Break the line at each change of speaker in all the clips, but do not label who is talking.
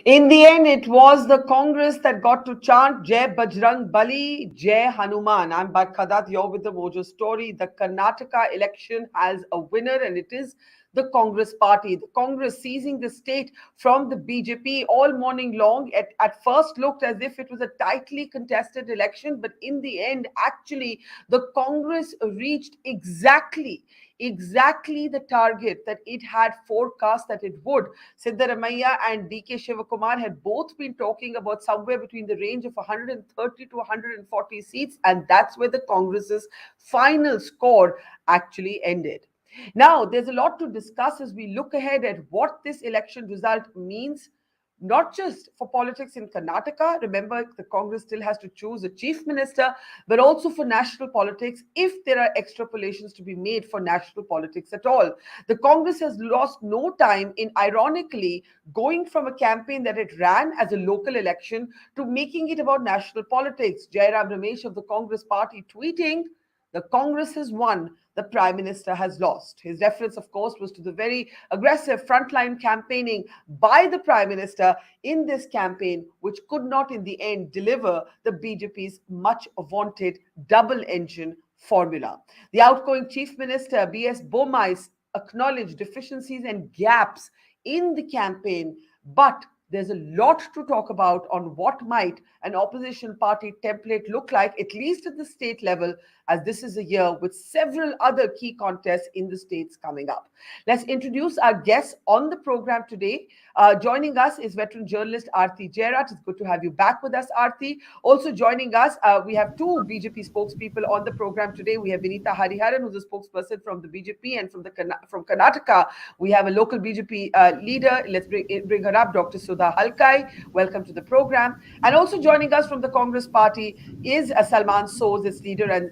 In the end, it was the Congress that got to chant Jai Bajrang Bali, Jai Hanuman. I'm Barkha Dutt, you're with the Mojo story. The Karnataka election has a winner, and it is the Congress party. The Congress seizing the state from the BJP all morning long. At first looked as if it was a tightly contested election, but in the end, actually, the Congress reached exactly the target that it had forecast that it would. Siddaramaiah and DK Shivakumar had both been talking about somewhere between the range of 130 to 140 seats, and that's where the Congress's final score actually ended. Now, there's a lot to discuss as we look ahead at what this election result means, not just for politics in Karnataka. Remember, the Congress still has to choose a chief minister, but also for national politics if there are extrapolations to be made for national politics at all. The Congress has lost no time in ironically going from a campaign that it ran as a local election to making it about national politics. Jairam Ramesh of the Congress party tweeting, "The Congress has won, the Prime Minister has lost." His reference, of course, was to the very aggressive frontline campaigning by the Prime Minister in this campaign, which could not in the end deliver the BJP's much vaunted double engine formula. The outgoing Chief Minister, B.S. Bomai, acknowledged deficiencies and gaps in the campaign, but there's a lot to talk about on what might an opposition party template look like, at least at the state level, as this is a year with several other key contests in the states coming up. Let's introduce our guests on the program today. Joining us is veteran journalist Aarti Jairat. It's good to have you back with us, Aarti. Also joining us, we have two BJP spokespeople on the program today. We have Vinita Hariharan, who's a spokesperson from the BJP, and from Karnataka, we have a local BJP leader. Let's bring her up, Dr. Sudha Halkai. Welcome to the program. And also joining us from the Congress party is Salman Soz, its leader and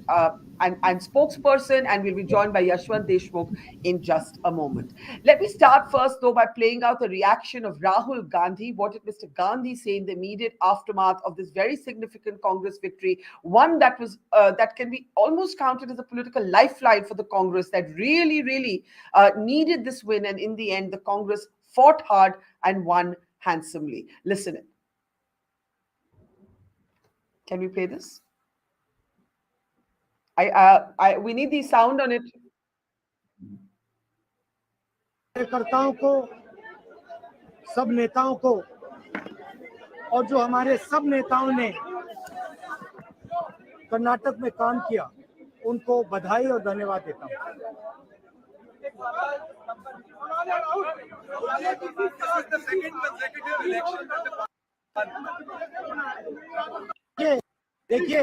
spokesperson, and we'll be joined by Yashwant Deshmukh in just a moment. Let me start first, though, by playing out the reaction of Rahul Gandhi. What did Mr. Gandhi say in the immediate aftermath of this very significant Congress victory? One that was that can be almost counted as a political lifeline for the Congress that really needed this win, and in the end, the Congress fought hard and won handsomely. Listen in. Can we play this? We need the sound on it.
कार्यकर्ताओं को, सब नेताओं को, और जो हमारे सब नेताओं ने कर्नाटक में काम किया, उनको बधाई और धन्यवाद देता हूं। देखिए,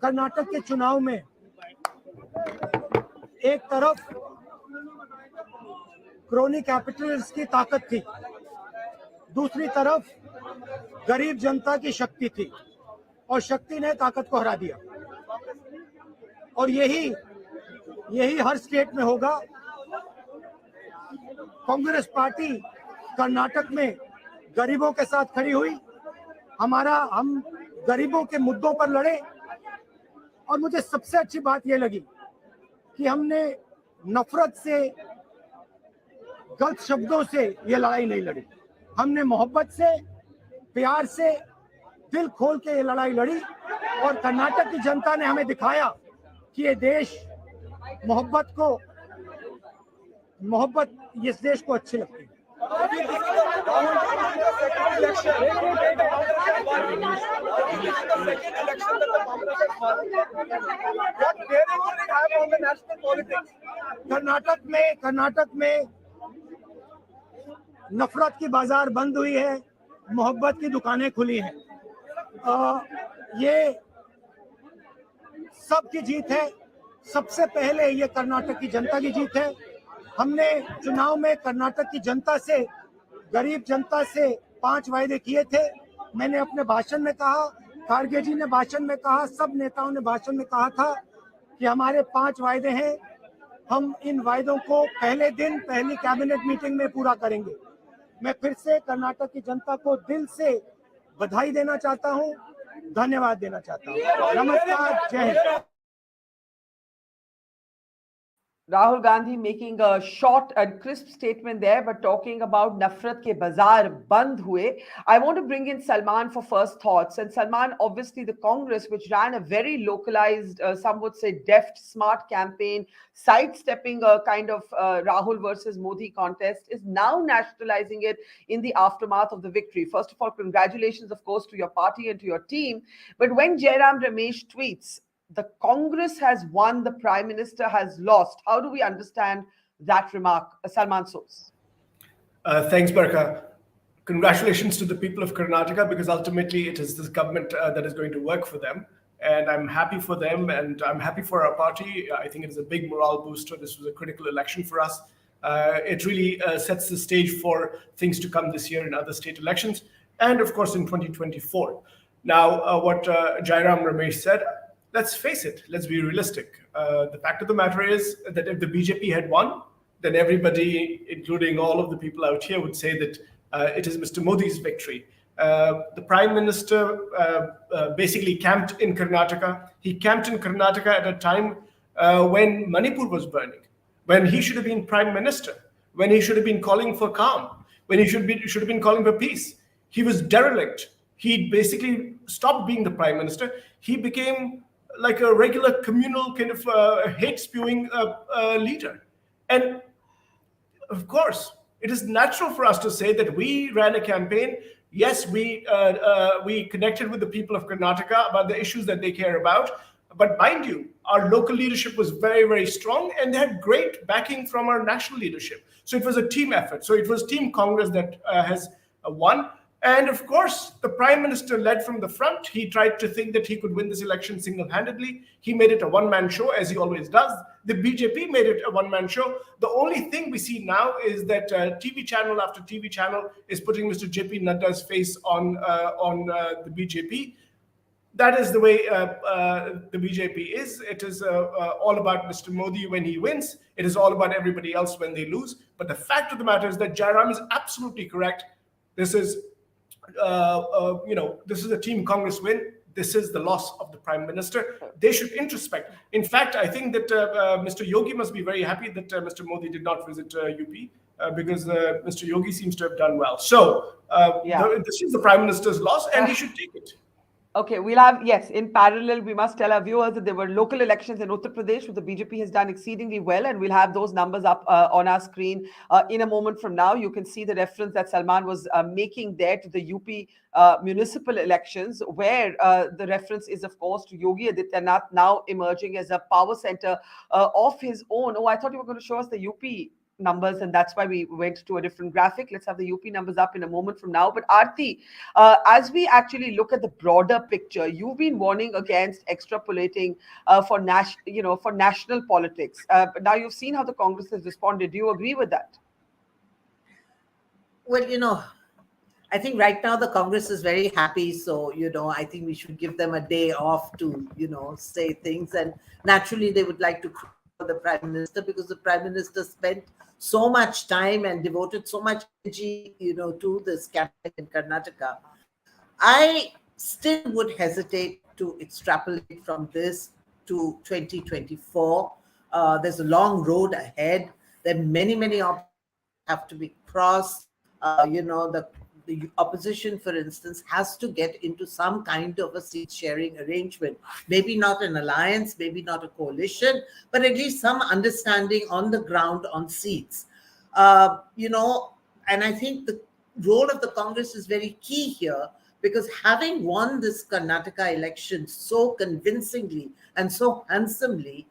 कर्नाटक के चुनाव में एक तरफ क्रोनी कैपिटलिस्ट की ताकत थी, दूसरी तरफ गरीब जनता की शक्ति थी, और शक्ति ने ताकत को हरा दिया। और यही हर स्टेट में होगा। कांग्रेस पार्टी कर्नाटक में गरीबों के साथ खड़ी हुई, हम गरीबों के मुद्दों पर लड़े, और मुझे सबसे अच्छी बात यह लगी कि हमने नफरत से, गलत शब्दों से ये लड़ाई नहीं लड़ी। हमने मोहब्बत से, प्यार से, दिल खोल के ये लड़ाई लड़ी, और कर्नाटक की जनता ने हमें दिखाया कि ये देश मोहब्बत इस देश को अच्छी लगती है। कर्नाटक में नफरत की बाजार बंद हुई है, मोहब्बत की दुकानें खुली हैं। ये सबकी जीत है। सबसे पहले ये कर्नाटक की जनता की जीत है। हमने चुनाव में कर्नाटक की जनता से, गरीब जनता से 5 वायदे किए थे। मैंने अपने भाषण में कहा, खारगे जी ने भाषण में कहा, सब नेताओं ने भाषण में कहा था कि हमारे 5 वायदे हैं। हम इन वायदों को पहले दिन पहली कैबिनेट मीटिंग में पूरा करेंगे। मैं फिर से कर्नाटक की जनता को दिल से बधाई देना चाहता हूं, धन्यवाद देना चाहता हूं। नमस्कार, जय Hind.
Rahul Gandhi making a short and crisp statement there, but talking about Nafrat ke Bazar band hue. I want to bring in Salman for first thoughts. And Salman, obviously, the Congress, which ran a very localized, some would say deft, smart campaign, sidestepping a kind of Rahul versus Modi contest, is now nationalizing it in the aftermath of the victory. First of all, congratulations, of course, to your party and to your team. But when Jairam Ramesh tweets, the Congress has won, the Prime Minister has lost. How do we understand that remark, Salman Soos?
Thanks, Barkha. Congratulations to the people of Karnataka, because ultimately it is this government that is going to work for them. And I'm happy for them, and I'm happy for our party. I think it is a big morale booster. This was a critical election for us. It really sets the stage for things to come this year in other state elections, and of course in 2024. Now, what Jairam Ramesh said, let's face it, let's be realistic. The fact of the matter is that if the BJP had won, then everybody, including all of the people out here, would say that it is Mr. Modi's victory. The Prime Minister basically camped in Karnataka. He camped in Karnataka at a time when Manipur was burning, when he should have been Prime Minister, when he should have been calling for calm, when he should have been calling for peace. He was derelict. He basically stopped being the Prime Minister. He became like a regular communal kind of hate-spewing leader. And of course, it is natural for us to say that we ran a campaign. Yes, we connected with the people of Karnataka about the issues that they care about. But mind you, our local leadership was very, very strong, and they had great backing from our national leadership. So it was a team effort. So it was Team Congress that has won. And of course, the Prime Minister led from the front. He tried to think that he could win this election single-handedly. He made it a one-man show, as he always does. The BJP made it a one-man show. The only thing we see now is that TV channel after TV channel is putting Mr. JP Nadda's face on the BJP. That is the way the BJP is. It is all about Mr. Modi when he wins. It is all about everybody else when they lose. But the fact of the matter is that Jairam is absolutely correct. This is this is a Team Congress win. This is the loss of the Prime Minister. They should introspect. In fact, I think that Mr. Yogi must be very happy that Mr. Modi did not visit UP because Mr. Yogi seems to have done well. So this is the Prime Minister's loss, and he should take it.
Okay, we'll have, yes, in parallel, we must tell our viewers that there were local elections in Uttar Pradesh, where the BJP has done exceedingly well, and we'll have those numbers up on our screen in a moment from now. You can see the reference that Salman was making there to the UP municipal elections, where the reference is, of course, to Yogi Adityanath now emerging as a power center of his own. Oh, I thought you were going to show us the UP numbers, and that's why we went to a different graphic. Let's have the UP numbers up in a moment from now. But Aarti, as we actually look at the broader picture, you've been warning against extrapolating for national politics. But now you've seen how the Congress has responded. Do you agree with that?
Well, I think right now the Congress is very happy. So, I think we should give them a day off to, say things. And naturally, they would like to for the Prime Minister, because the Prime Minister spent so much time and devoted so much energy, to this campaign in Karnataka. I still would hesitate to extrapolate from this to 2024. There's a long road ahead. There are many, many options have to be crossed. The opposition, for instance, has to get into some kind of a seat-sharing arrangement. Maybe not an alliance, maybe not a coalition, but at least some understanding on the ground on seats. And I think the role of the Congress is very key here, because having won this Karnataka election so convincingly and so handsomely,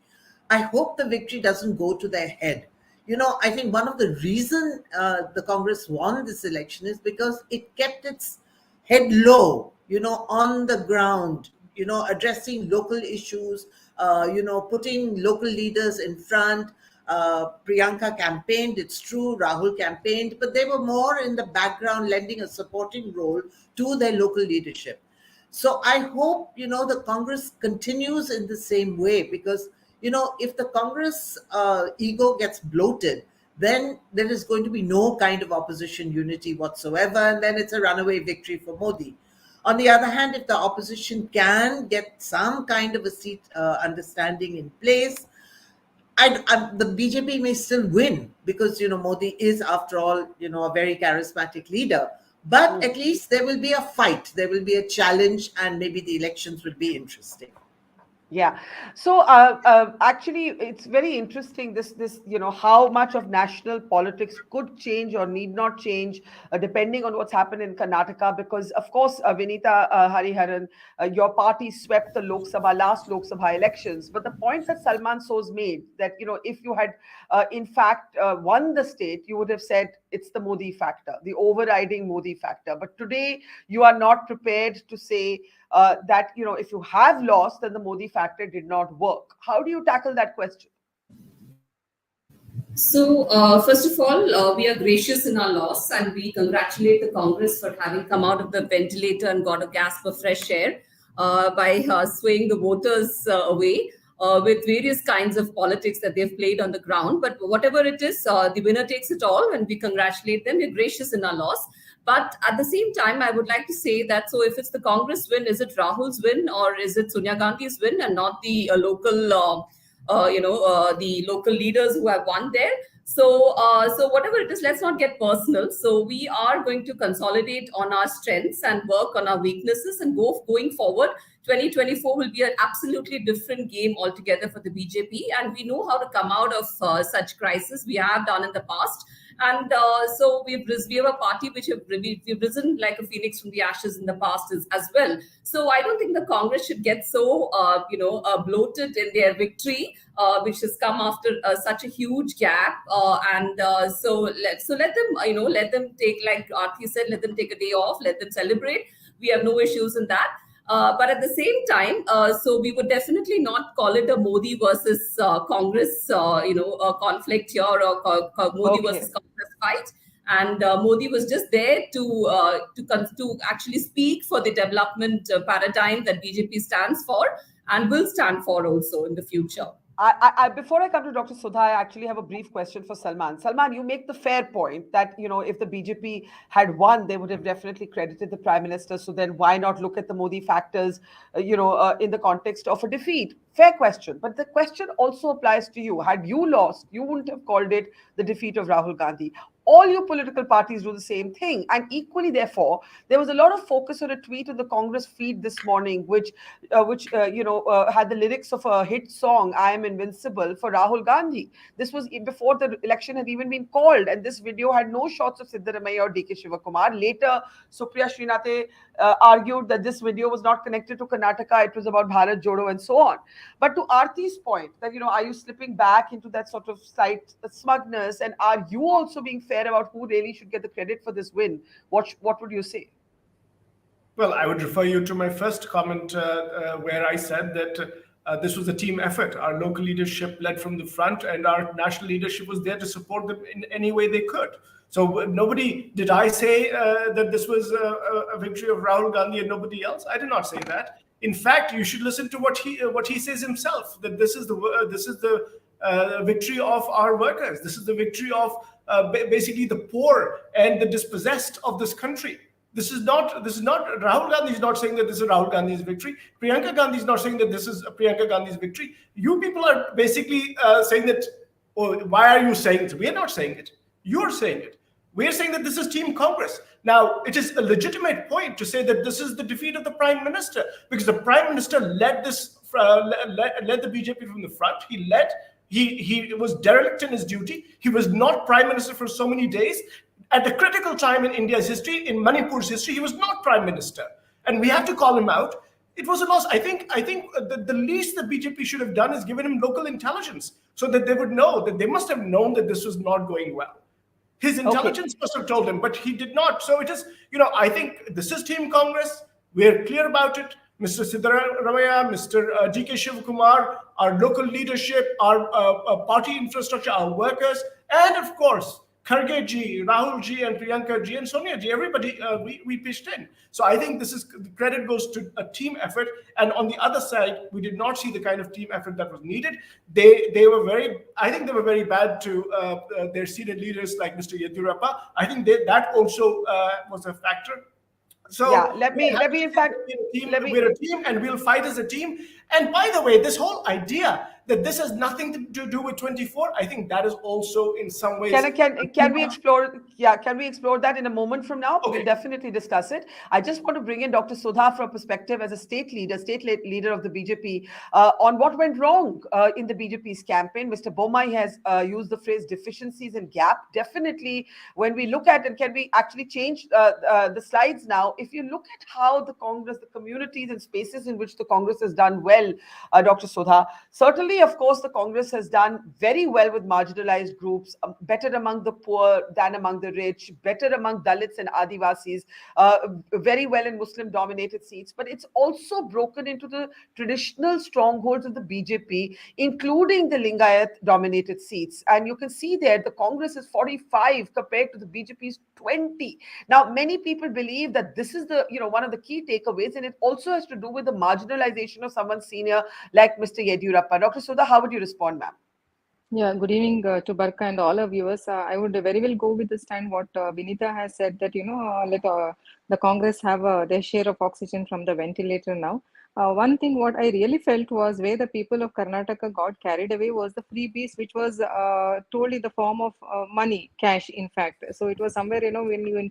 I hope the victory doesn't go to their head. I think one of the reasons the Congress won this election is because it kept its head low, on the ground, addressing local issues, putting local leaders in front. Priyanka campaigned, it's true, Rahul campaigned, but they were more in the background, lending a supporting role to their local leadership. So I hope, the Congress continues in the same way, because if the Congress ego gets bloated, then there is going to be no kind of opposition unity whatsoever, and then it's a runaway victory for Modi. On the other hand, if the opposition can get some kind of a seat understanding in place, the BJP may still win because Modi is, after all, a very charismatic leader. But at least there will be a fight, there will be a challenge, and maybe the elections will be interesting.
Yeah. So actually, it's very interesting. This how much of national politics could change or need not change depending on what's happened in Karnataka. Because of course, Vinita Hariharan, your party swept the last Lok Sabha elections. But the point that Salman Soz made, that if you had in fact won the state, you would have said it's the Modi factor, the overriding Modi factor. But today you are not prepared to say that if you have lost, then the Modi factor did not work. How do you tackle that question?
So, first of all, we are gracious in our loss, and we congratulate the Congress for having come out of the ventilator and got a gasp of fresh air by swaying the voters away with various kinds of politics that they've played on the ground. But whatever it is, the winner takes it all, and we congratulate them. We're gracious in our loss. But at the same time, I would like to say that, so if it's the Congress win, is it Rahul's win or is it Sonia Gandhi's win and not the the local leaders who have won there? So whatever it is, let's not get personal. So we are going to consolidate on our strengths and work on our weaknesses, and going forward, 2024 will be an absolutely different game altogether for the BJP, and we know how to come out of such crisis. We have done in the past. And so we have a party which we've risen like a phoenix from the ashes in the past as well. So I don't think the Congress should get so bloated in their victory, which has come after such a huge gap. So let them let them take, like Aarti said, let them take a day off, let them celebrate. We have no issues in that. But at the same time, so we would definitely not call it a Modi versus Congress, conflict here, or Modi versus Congress fight. And Modi was just there to actually speak for the development paradigm that BJP stands for and will stand for also in the future.
Before I come to Dr. Sudha, I actually have a brief question for Salman. Salman, you make the fair point that, if the BJP had won, they would have definitely credited the Prime Minister. So then why not look at the Modi factors, in the context of a defeat? Fair question. But the question also applies to you. Had you lost, you wouldn't have called it the defeat of Rahul Gandhi. All your political parties do the same thing. And equally, therefore, there was a lot of focus on a tweet on the Congress feed this morning, which had the lyrics of a hit song, I Am Invincible, for Rahul Gandhi. This was before the election had even been called. And this video had no shots of Siddaramaiah or DK Shivakumar. Later, Supriya Srinath argued that this video was not connected to Karnataka. It was about Bharat Jodo and so on. But to Aarti's point, that, are you slipping back into that sort of slight smugness? And are you also being fair about who really should get the credit for this win? What would you say?
Well, I would refer you to my first comment where I said that this was a team effort. Our local leadership led from the front, and our national leadership was there to support them in any way they could. So did I say that this was a victory of Rahul Gandhi and nobody else? I did not say that. In fact, you should listen to what he says himself, that this is the victory of our workers. This is the victory of basically the poor and the dispossessed of this country. This is not Rahul Gandhi is not saying that this is Rahul Gandhi's victory. Priyanka Gandhi is not saying that this is Priyanka Gandhi's victory. You people are basically saying that, oh, why are you saying it? We are not saying it. You're saying it. We're saying that this is Team Congress. Now, it is a legitimate point to say that this is the defeat of the Prime Minister, because the Prime Minister led the BJP from the front. He was derelict in his duty. He was not Prime Minister for so many days. At the critical time in India's history, in Manipur's history, he was not Prime Minister. And we have to call him out. It was a loss. I think the least the BJP should have done is given him local intelligence so that they would know, that they must have known that this was not going well. His intelligence must have told him, but he did not. So it is, I think this is Team Congress. We're clear about it. Mr. Siddaramaiah, Mr. DK Shivakumar, our local leadership, our party infrastructure, our workers, and of course, Kharge ji, Rahul ji, and Priyanka ji, and Sonia ji, everybody, we pitched in. So I think the credit goes to a team effort. And on the other side, we did not see the kind of team effort that was needed. They were very bad to their senior leaders like Mr. Yediyurappa. I think that also was a factor. So
yeah, let me in fact,
we're a team, and we'll fight as a team. And by the way, this whole idea that this has nothing to do with 24, I think that is also in some ways.
Can we explore? Yeah, can we explore that in a moment from now?
Okay.
We'll definitely discuss it. I just want to bring in Dr. Sudha for a perspective as a state leader of the BJP, on what went wrong in the BJP's campaign. Mr. Bomai has used the phrase deficiencies and gap. Definitely, when we look at, and can we actually change the slides now? If you look at how the Congress, the communities and spaces in which the Congress has done well, Dr. Sudha, certainly, of course, the Congress has done very well with marginalized groups, better among the poor than among the rich, better among Dalits and Adivasis, very well in Muslim-dominated seats. But it's also broken into the traditional strongholds of the BJP, including the Lingayat-dominated seats. And you can see there, the Congress is 45 compared to the BJP's 20. Now, many people believe that this is the, one of the key takeaways, and it also has to do with the marginalization of someone senior like Mr. Yediyurappa. Dr. Sudha, how would you respond, ma'am?
Yeah, good evening to Barkha and all our viewers. I would very well go with the stand what Vinita has said, that let the Congress have their share of oxygen from the ventilator now. One thing what I really felt was where the people of Karnataka got carried away was the freebies, which was told in the form of money, cash, in fact. So it was somewhere, when you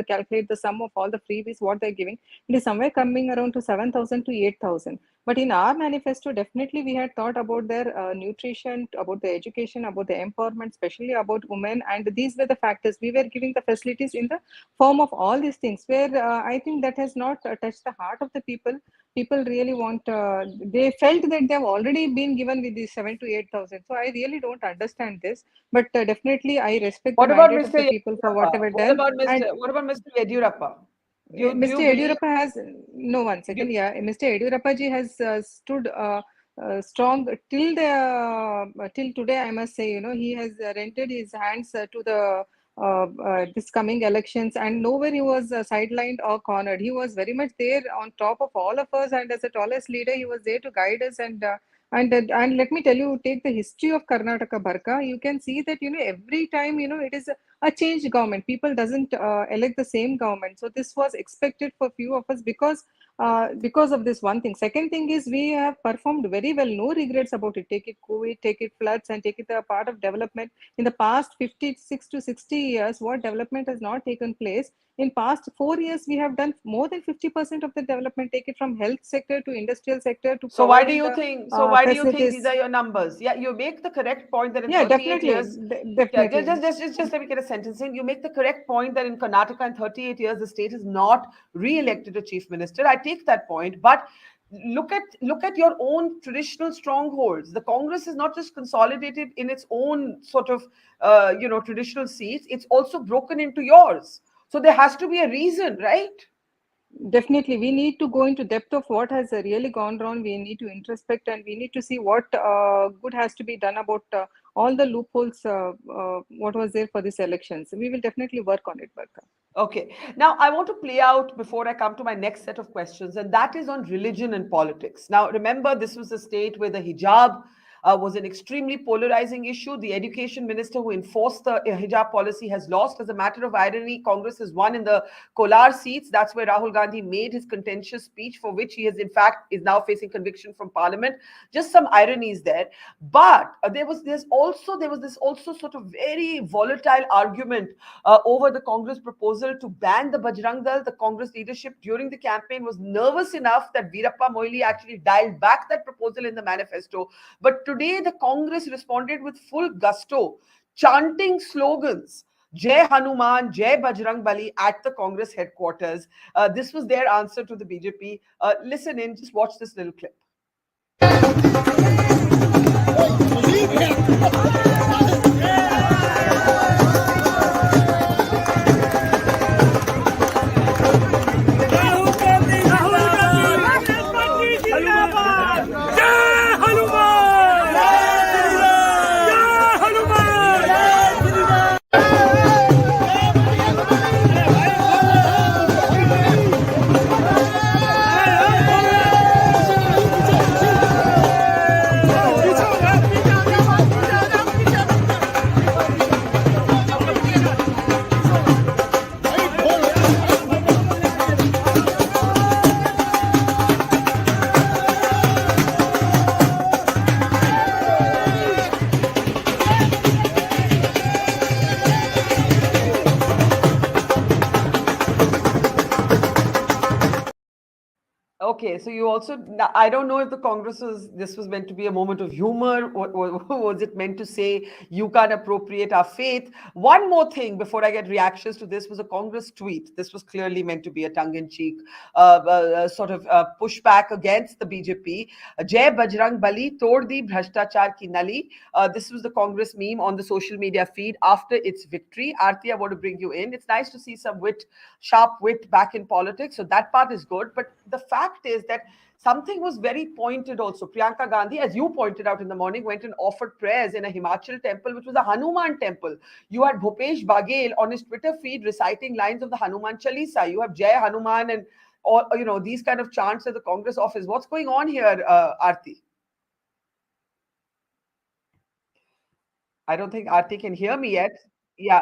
calculate the sum of all the freebies, what they're giving, it is somewhere coming around to 7,000 to 8,000. But in our manifesto, definitely we had thought about their nutrition, about the education, about the empowerment, especially about women. And these were the factors. We were giving the facilities in the form of all these things, where I think that has not touched the heart of the people. People really want, they felt that they have already been given with these 7 to 8,000. So I really don't understand this. But definitely I respect the mandate of the people for whatever done.
What about Mr. Yediyurappa?
Mr. Yediyurappa has, no, 1 second, yeah. Mr. Yediyurappa ji has stood strong till today, I must say, he has rented his hands to the this coming elections, and nowhere he was sidelined or cornered. He was very much there on top of all of us, and as the tallest leader, he was there to guide us. And let me tell you, take the history of Karnataka, Barkha, you can see that every time it is a changed government. People doesn't elect the same government. So this was expected for few of us because of this one thing. Second thing is we have performed very well. No regrets about it. Take it COVID, take it floods, and take it a part of development. In the past 56 to 60 years, what development has not taken place? In past 4 years, we have done more than 50% of the development. Take it from health sector to industrial sector to.
So why do you think? So why do you think these are your numbers? Yeah, you make the correct point that in 38 years.
Definitely.
Just let me get a sentence in. You make the correct point that in Karnataka in 38 years the state has not re-elected a chief minister. I take that point, but look at your own traditional strongholds. The Congress is not just consolidated in its own sort of traditional seats. It's also broken into yours. So there has to be a reason, right?
Definitely, we need to go into depth of what has really gone wrong. We need to introspect, and we need to see what good has to be done about all the loopholes, what was there for these elections. We will definitely work on it, Barkha.
Okay. Now, I want to play out before I come to my next set of questions, and that is on religion and politics. Now, remember, this was a state where the hijab was an extremely polarizing issue. The education minister who enforced the hijab policy has lost. As a matter of irony, Congress has won in the Kolar seats. That's where Rahul Gandhi made his contentious speech, for which he is now facing conviction from Parliament. Just some ironies there. But there was this also sort of very volatile argument over the Congress proposal to ban the Bajrang Dal. The Congress leadership during the campaign was nervous enough that Veerappa Moily actually dialed back that proposal in the manifesto. But today, the Congress responded with full gusto, chanting slogans, Jai Hanuman, Jai Bajrang Bali at the Congress headquarters. This was their answer to the BJP. Listen in, just watch this little clip. Okay, so you also, I don't know if the Congress this was meant to be a moment of humor, or was it meant to say you can't appropriate our faith? One more thing before I get reactions to this was a Congress tweet. This was clearly meant to be a tongue-in-cheek sort of pushback against the BJP. Jai Bajrang Bali tod di bhrashtachar ki nali. This was the Congress meme on the social media feed after its victory. Aarti, I want to bring you in. It's nice to see some wit, sharp wit back in politics. So that part is good. But the fact is that something was very pointed also. Priyanka Gandhi, as you pointed out in the morning, went and offered prayers in a Himachal temple, which was a Hanuman temple. You had Bhupesh Baghel on his Twitter feed reciting lines of the Hanuman Chalisa. You have Jai Hanuman and all, these kind of chants at the Congress office. What's going on here, Aarti? I don't think Aarti can hear me yet. Yeah.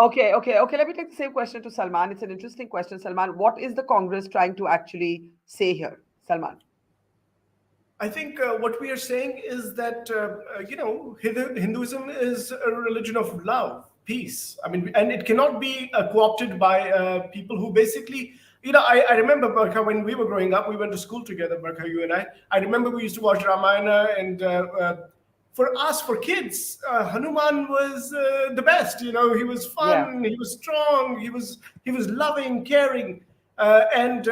Okay. Let me take the same question to Salman. It's an interesting question, Salman. What is the Congress trying to actually say here, Salman?
I think what we are saying is that Hinduism is a religion of love, peace. I mean, and it cannot be co-opted by people who basically, I remember, Barkha, when we were growing up, we went to school together, Barkha, you and I. I remember we used to watch Ramayana, and for us, for kids, Hanuman was the best. He was fun, he was strong, he was loving, caring. And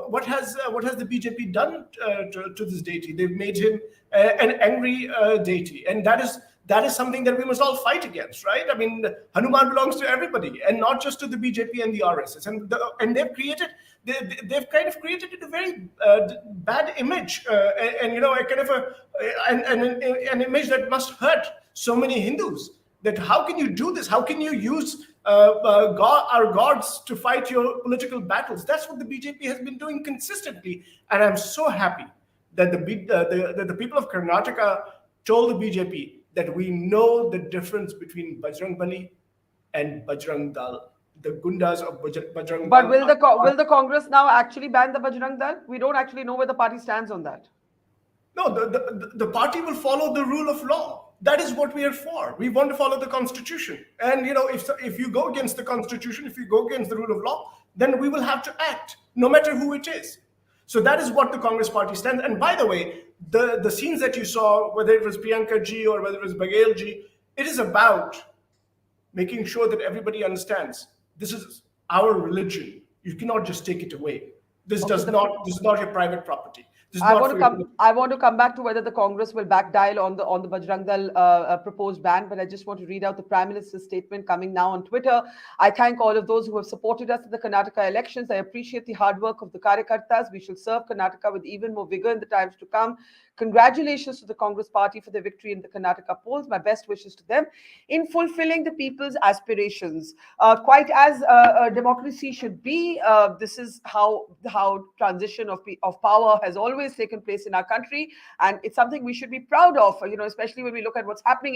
what has the BJP done to this deity? They've made him an angry deity, and that is something that we must all fight against, right? I mean, Hanuman belongs to everybody, and not just to the BJP and the RSS. And they've kind of created a very bad image, and a kind of an image that must hurt so many Hindus. That how can you do this? How can you use our gods to fight your political battles? That's what the BJP has been doing consistently, and I'm so happy that the people of Karnataka told the BJP that we know the difference between Bajrang Bali and Bajrang Dal, the gundas of Bajrang Dal.
But will the Congress now actually ban the Bajrang Dal? We don't actually know where the party stands on that.
No, the party will follow the rule of law. That is what we are for. We want to follow the Constitution. And if you go against the Constitution, if you go against the rule of law, then we will have to act, no matter who it is. So that is what the Congress party stands. And by the way, the scenes that you saw, whether it was Priyanka ji or whether it was Baghel ji, it is about making sure that everybody understands this is our religion. You cannot just take it away. This is not your private property.
I want to come back to whether the Congress will backdial on the Bajrang Dal proposed ban, but I just want to read out the Prime Minister's statement coming now on Twitter. I thank all of those who have supported us in the Karnataka elections. I appreciate the hard work of the Karyakartas. We shall serve Karnataka with even more vigor in the times to come. Congratulations to the Congress party for their victory in the Karnataka polls. My best wishes to them in fulfilling the people's aspirations. Quite as a democracy should be, this is how transition of power has always taken place in our country, and it's something we should be proud of. Especially when we look at what's happening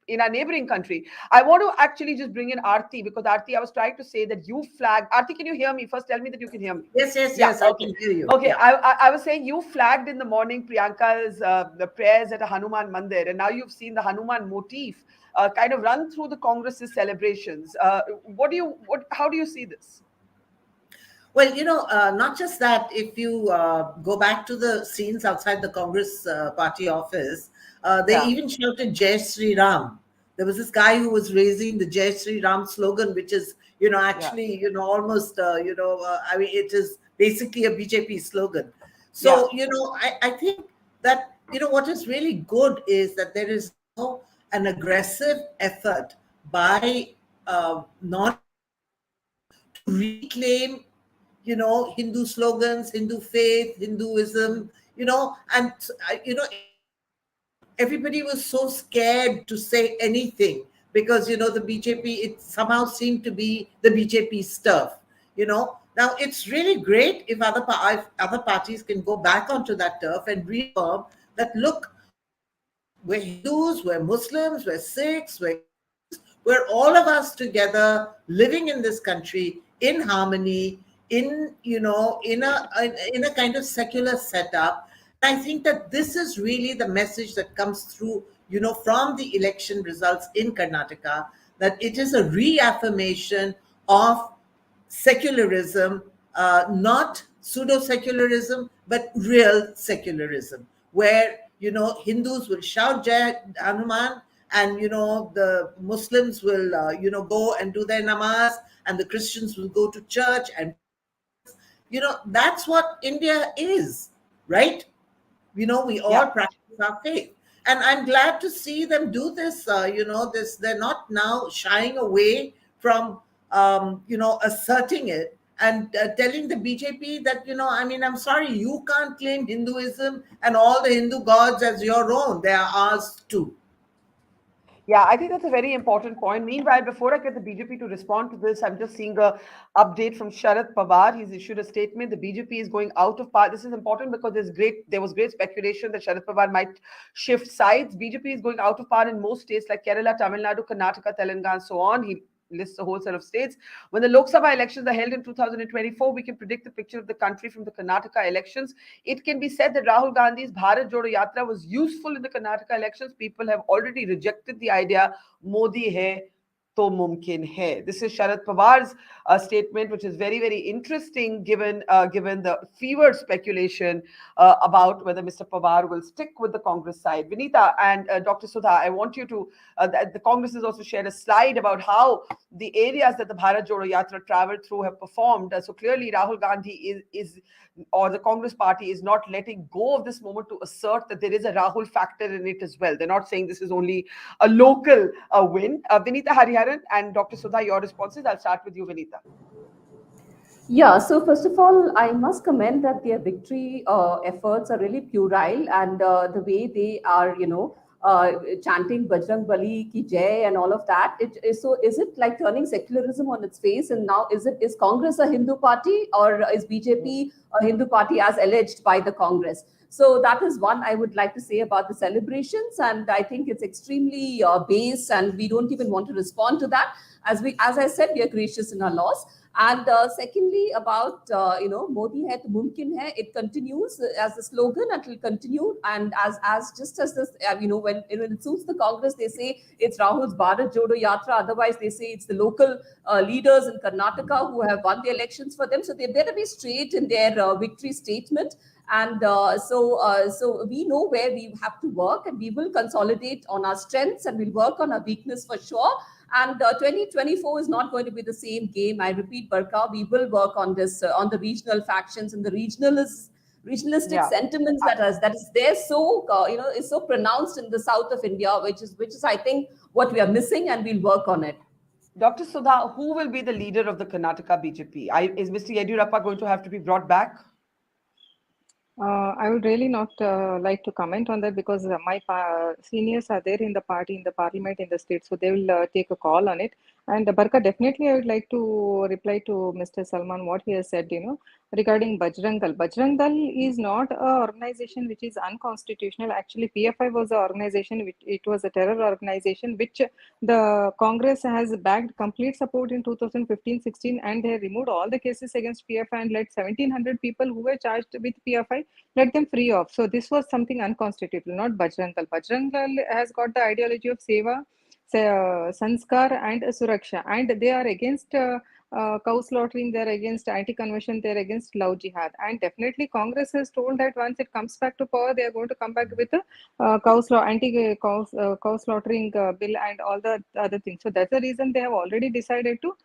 in our neighboring country. I want to actually just bring in Aarti, because Aarti, I was trying to say that you flagged. Aarti, can you hear me? First, tell me that you can hear me.
Yes,
Okay.
I can hear you.
Okay,
Yeah.
I was saying you flagged in the morning Priyanka's the prayers at a Hanuman Mandir, and now you've seen the Hanuman motif kind of run through the Congress's celebrations. How do you see this?
Well, not just that. If you go back to the scenes outside the Congress party office, they even shouted Jai Sri Ram. There was this guy who was raising the Jai Sri Ram slogan, which is, almost, I mean, it is basically a BJP slogan. So, I think that, what is really good is that there is now an aggressive effort by not to reclaim Hindu slogans, Hindu faith, Hinduism, and everybody was so scared to say anything because, the BJP, it somehow seemed to be the BJP stuff, Now, it's really great if other parties can go back onto that turf and reaffirm that, look, we're Hindus, we're Muslims, we're Sikhs, we're all of us together living in this country in harmony, in a kind of secular setup. I think that this is really the message that comes through, from the election results in Karnataka, that it is a reaffirmation of secularism, not pseudo-secularism, but real secularism, where, Hindus will shout Jai Hanuman, and, the Muslims will, go and do their namaz, and the Christians will go to church and that's what India is, right? We all
Yeah.
practice our faith. And I'm glad to see them do this. They're not now shying away from, asserting it and telling the BJP that, I'm sorry, you can't claim Hinduism and all the Hindu gods as your own. They are ours too.
Yeah, I think that's a very important point. Meanwhile, before I get the BJP to respond to this, I'm just seeing a update from Sharad Pawar. He's issued a statement. The BJP is going out of power. This is important because there was great speculation that Sharad Pawar might shift sides. BJP is going out of power in most states like Kerala, Tamil Nadu, Karnataka, Telangana, and so on. He lists a whole set of states. When the Lok Sabha elections are held in 2024, we can predict the picture of the country from the Karnataka elections. It can be said that Rahul Gandhi's Bharat Jodo Yatra was useful in the Karnataka elections. People have already rejected the idea Modi hai to mumkin hai. This is Sharad Pawar's statement, which is very, very interesting given the fevered speculation about whether Mr. Pawar will stick with the Congress side. Vinita and Dr. Sudha, I want you to, the Congress has also shared a slide about how the areas that the Bharat Jodo Yatra traveled through have performed. So clearly Rahul Gandhi is or the Congress party is not letting go of this moment to assert that there is a Rahul factor in it as well. They're not saying this is only a local win. Vinita Hariharan and Dr. Sudha, your responses. I'll start with you, Vinita.
Yeah, so first of all, I must commend that their victory efforts are really puerile, and the way they are, chanting Bajrang Bali ki Jai and all of that. So is it like turning secularism on its face? And now is Congress a Hindu party, or is BJP a Hindu party as alleged by the Congress? So that is one I would like to say about the celebrations, and I think it's extremely base, and we don't even want to respond to that. As I said, we are gracious in our laws. And secondly, about Modi hai to mumkin hai, it continues as a slogan, and it will continue. And as just as this, when it suits the Congress, they say it's Rahul's Bharat Jodo Yatra. Otherwise, they say it's the local leaders in Karnataka who have won the elections for them. So they better be straight in their victory statement. And so we know where we have to work, and we will consolidate on our strengths, and we'll work on our weakness for sure. And 2024 is not going to be the same game. I repeat, Barkha, we will work on this, on the regional factions and the regionalistic sentiments that is there. So is so pronounced in the south of India, which is I think what we are missing, and we'll work on it.
Dr. Sudha, who will be the leader of the Karnataka BJP? Is Mr. Yediyurappa going to have to be brought back?
I would really not like to comment on that, because my seniors are there in the party, in the parliament, in the state, so they will take a call on it. And Barkha, definitely I would like to reply to Mr. Salman what he has said, regarding Bajrang Dal. Bajrang Dal is not an organization which is unconstitutional. Actually, PFI was an organization, it was a terror organization, which the Congress has backed complete support in 2015-16, and they removed all the cases against PFI and let 1,700 people who were charged with PFI, let them free off. So this was something unconstitutional, not Bajrang Dal. Bajrang Dal has got the ideology of Seva, Sanskar and Suraksha, and they are against cow slaughtering, they're against anti-conversion, they're against love jihad. And definitely Congress has told that once it comes back to power, they are going to come back with a anti-cow slaughtering bill and all the other things. So that's the reason they have already decided to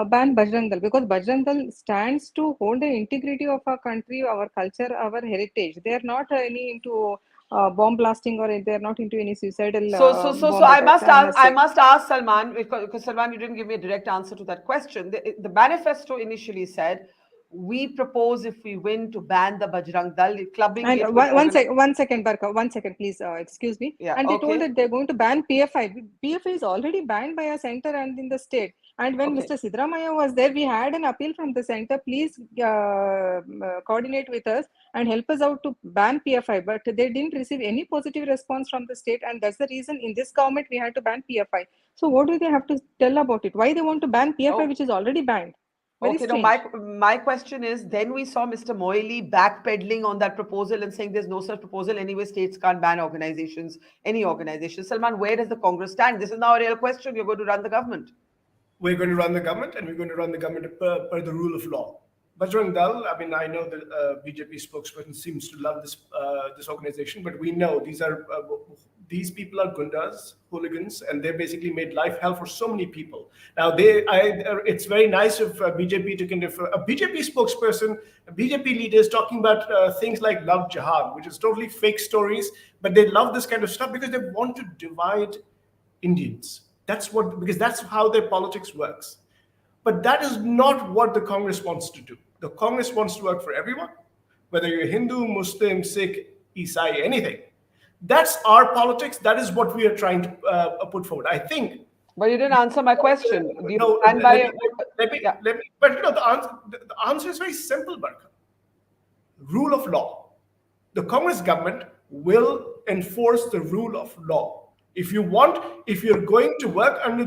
ban Bajrang Dal, because Bajrang Dal stands to hold the integrity of our country, our culture, our heritage. They are not any into bomb blasting, or they are not into any suicidal
So
bomb
I
attacks,
must
I
ask,
must say.
Salman, because Salman, you didn't give me a direct answer to that question. The manifesto initially said, we propose, if we win, to ban the Bajrang Dal, clubbing
And
it with
one second, Barkha, 1 second, please, excuse me.
Yeah,
And they told
okay.
that they're going to ban PFI. PFI is already banned by a center and in the state. And when
Okay.
Mr. Sidramaya was there, we had an appeal from the center, please coordinate with us and help us out to ban PFI. But they didn't receive any positive response from the state. And that's the reason in this government we had to ban PFI. So what do they have to tell about it? Why they want to ban PFI, which is already banned? Very
Okay,
strange.
no, my question is, then we saw Mr. Moily backpedaling on that proposal and saying there's no such proposal. Anyway, states can't ban organizations, any organization. Salman, where does the Congress stand? This is now a real question. You're going to run the government.
We're going to run the government, and we're going to run the government per the rule of law. Bajrang Dal, I mean, I know the BJP spokesperson seems to love this organization, but we know these people are gundas, hooligans, and they basically made life hell for so many people. Now, it's very nice of BJP to kind of a BJP spokesperson, BJP leaders talking about things like love jihad, which is totally fake stories, but they love this kind of stuff because they want to divide Indians. Because that's how their politics works. But that is not what the Congress wants to do. The Congress wants to work for everyone, whether you're Hindu, Muslim, Sikh, Isai, anything. That's our politics. That is what we are trying to put forward. I think.
But you didn't answer my question. Do you
No,
stand by
let me, but the answer is very simple, Barkha. Rule of law. The Congress government will enforce the rule of law. If you're going to work under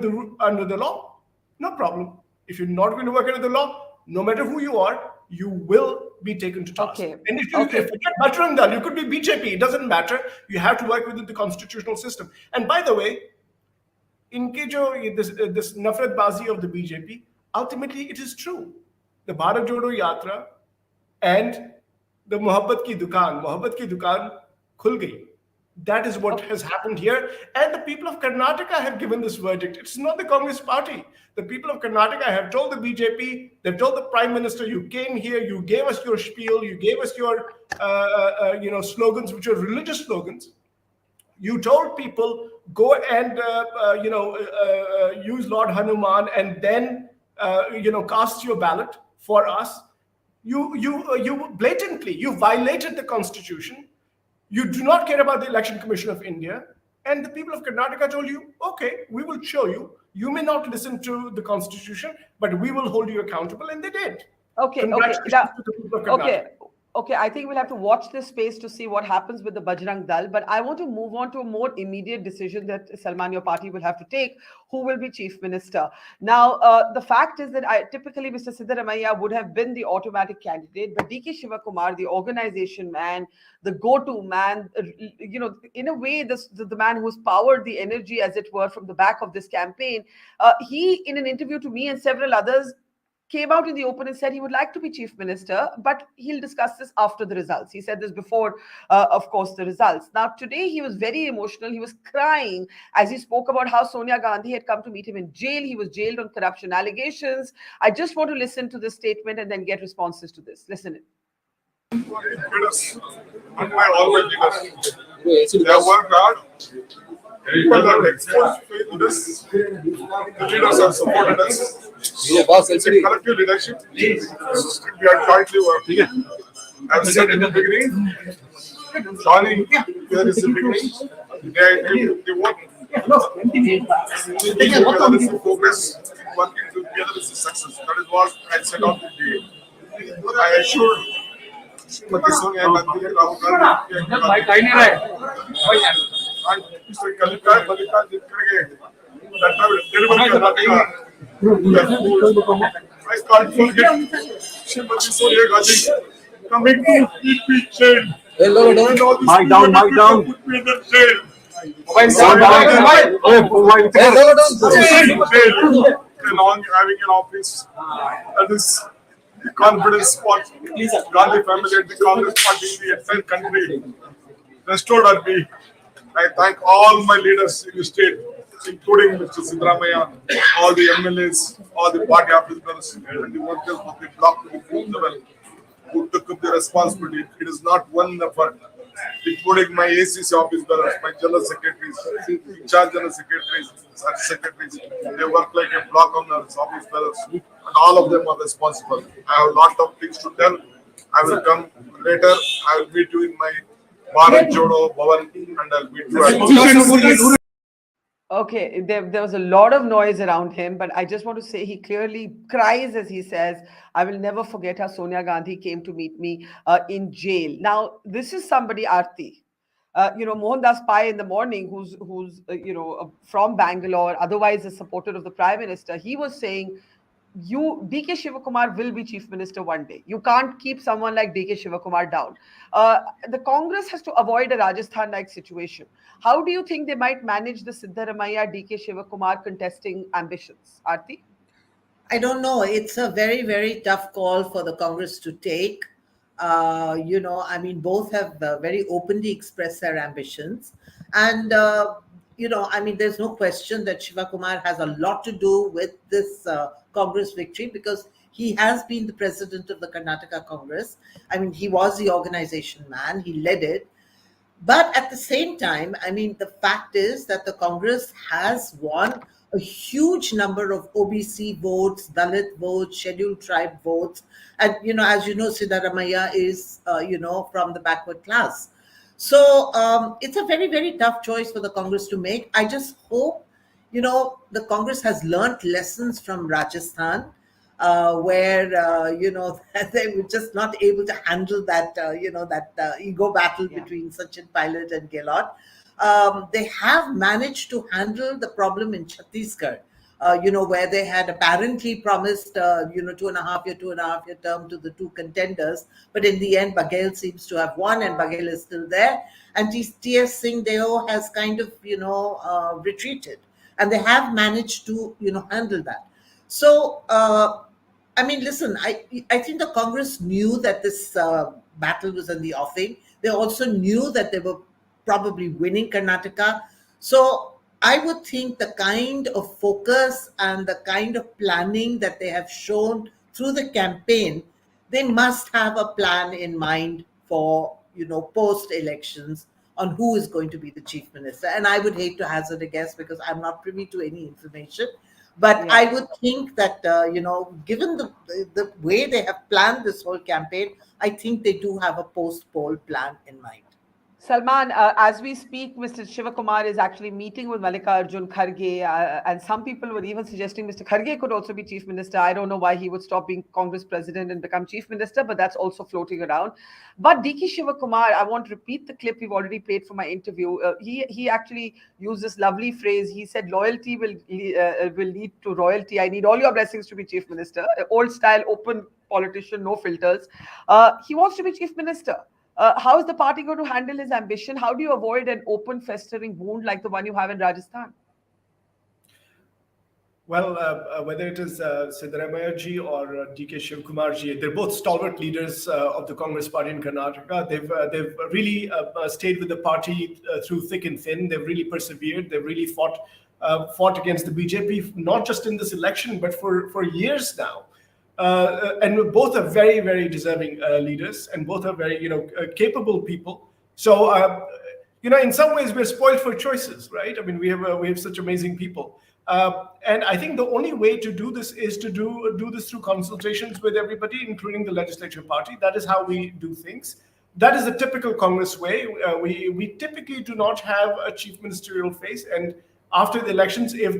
the law, no problem. If you're not going to work under the law, no matter who you are, you will be taken to task.
Okay.
And if you forget Bajrang Dal, you could be BJP. It doesn't matter. You have to work within the constitutional system. And by the way, in this Nafrat Bazi of the BJP, ultimately it is true. The Bharat Jodo Yatra and the Mohabbat ki dukaan khul gayi. That is what has happened here. And the people of Karnataka have given this verdict. It's not the Congress party. The people of Karnataka have told the BJP, they've told the Prime Minister, you came here, you gave us your spiel, you gave us your slogans, which are religious slogans. You told people, go and use Lord Hanuman and then cast your ballot for us. You blatantly, you violated the Constitution. You do not care about the Election Commission of India. And the people of Karnataka told you, okay, we will show you. You may not listen to the Constitution, but we will hold you accountable. And they did.
Okay.
Congratulations to the people of Karnataka.
Okay, I think we'll have to watch this space to see what happens with the Bajrang Dal. But I want to move on to a more immediate decision that Salman, your party, will have to take. Who will be chief minister? Now, the fact is that typically Mr. Siddaramaiah would have been the automatic candidate, but D.K. Shivakumar, the organization man, the go-to man, in a way, the man who's powered the energy, as it were, from the back of this campaign, he, in an interview to me and several others, came out in the open and said he would like to be chief minister, but he'll discuss this after the results. He said this before, of course, the results. Now, today he was very emotional. He was crying as he spoke about how Sonia Gandhi had come to meet him in jail. He was jailed on corruption allegations. I just want to listen to this statement and then get responses to this. Listen in.
Leaders, my always leaders. They have worked hard. People have exposed faith to this. The leaders have supported us. It's a collective leadership. We are jointly working. I've said in the beginning, joining here is the beginning. They work. Together is the progress. Working together is the success. That is what I said on the day. I assured Sonia Gandhi, Rahul Gandhi, and Mr. Kalika, that have delivered Karnataka. I can't forget Srimati Sonia Gandhi coming to keep chain. Mic down. Put me in the jail. Having an office. That is the confidence what Gandhi family and the Congress party in the entire country restored on me. I thank all my leaders in the state, including Mr. Siddaramaiah, all the MLAs, all the party officers, and the workers of the block to the booth level who took up the responsibility. It is not one effort, including my ACC office bearers, my general secretaries, in-charge general secretaries, secretaries. They work like a block on the office bearers, and all of them are responsible. I have a lot of things to tell. I will come later. I will meet you in my Bharat Jodo Bhavan, and I'll meet you.
Okay, there was a lot of noise around him, but I just want to say he clearly cries as he says, I will never forget how Sonia Gandhi came to meet me in jail. Now, this is somebody, Aarti, Mohandas Pai in the morning, who's from Bangalore, otherwise a supporter of the Prime Minister. He was saying, D.K. Shivakumar will be chief minister one day. You can't keep someone like D.K. Shivakumar down. The Congress has to avoid a Rajasthan-like situation. How do you think they might manage the Siddaramaiah, D.K. Shivakumar contesting ambitions? Aarti?
I don't know. It's a very, very tough call for the Congress to take. I mean, both have very openly expressed their ambitions. And, I mean, there's no question that Shiva Kumar has a lot to do with this Congress victory because he has been the president of the Karnataka Congress. I mean, he was the organization man, he led it. But at the same time, I mean, the fact is that the Congress has won a huge number of OBC votes, Dalit votes, scheduled tribe votes. And, as you know, Siddaramaiah is, from the backward class. So it's a very, very tough choice for the Congress to make. I just hope, the Congress has learnt lessons from Rajasthan where they were just not able to handle that ego battle between Sachin Pilot and Gehlot. They have managed to handle the problem in Chhattisgarh. Where they had apparently promised, 2.5 year term to the two contenders. But in the end, Baghel seems to have won and Baghel is still there. And T.S. Singh Deo has kind of, retreated. And they have managed to, handle that. So, I mean, listen, I think the Congress knew that this battle was in the offing. They also knew that they were probably winning Karnataka. So I would think the kind of focus and the kind of planning that they have shown through the campaign, they must have a plan in mind for, post elections on who is going to be the chief minister. And I would hate to hazard a guess because I'm not privy to any information. But I would think that, given the way they have planned this whole campaign, I think they do have a post-poll plan in mind.
Salman, as we speak, Mr. Shivakumar is actually meeting with Mallikarjun Kharge, and some people were even suggesting Mr. Kharge could also be chief minister. I don't know why he would stop being Congress president and become chief minister, but that's also floating around. But DK Shivakumar, I want to repeat the clip we've already played for my interview. He actually used this lovely phrase. He said, "Loyalty will lead to royalty. I need all your blessings to be chief minister." Old style, open politician, no filters. He wants to be chief minister. How is the party going to handle his ambition? How do you avoid an open, festering wound like the one you have in Rajasthan?
Well, whether it is Siddaramaiah ji or DK Shivkumar ji, they're both stalwart leaders of the Congress party in Karnataka. They've really stayed with the party through thick and thin. They've really persevered. They've really fought against the BJP, not just in this election, but for years now. And both are very, very deserving leaders, and both are very, capable people. So, in some ways, we're spoiled for choices, right? I mean, we have such amazing people, and I think the only way to do this is to do this through consultations with everybody, including the legislature party. That is how we do things. That is the typical Congress way. We typically do not have a chief ministerial face, and after the elections, if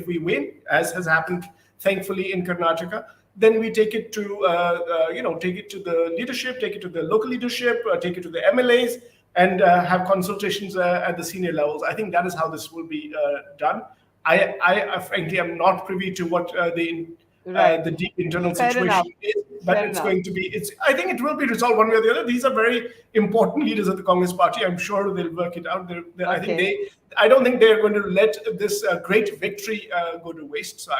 we win, as has happened thankfully in Karnataka, then we take it to the leadership, take it to the local leadership, take it to the MLAs, and have consultations at the senior levels. I think that is how this will be done. I frankly am not privy to what the deep internal situation is, but it's going to be. I think it will be resolved one way or the other. These are very important leaders of the Congress party. I'm sure they'll work it out. I don't think they're going to let this great victory go to waste. So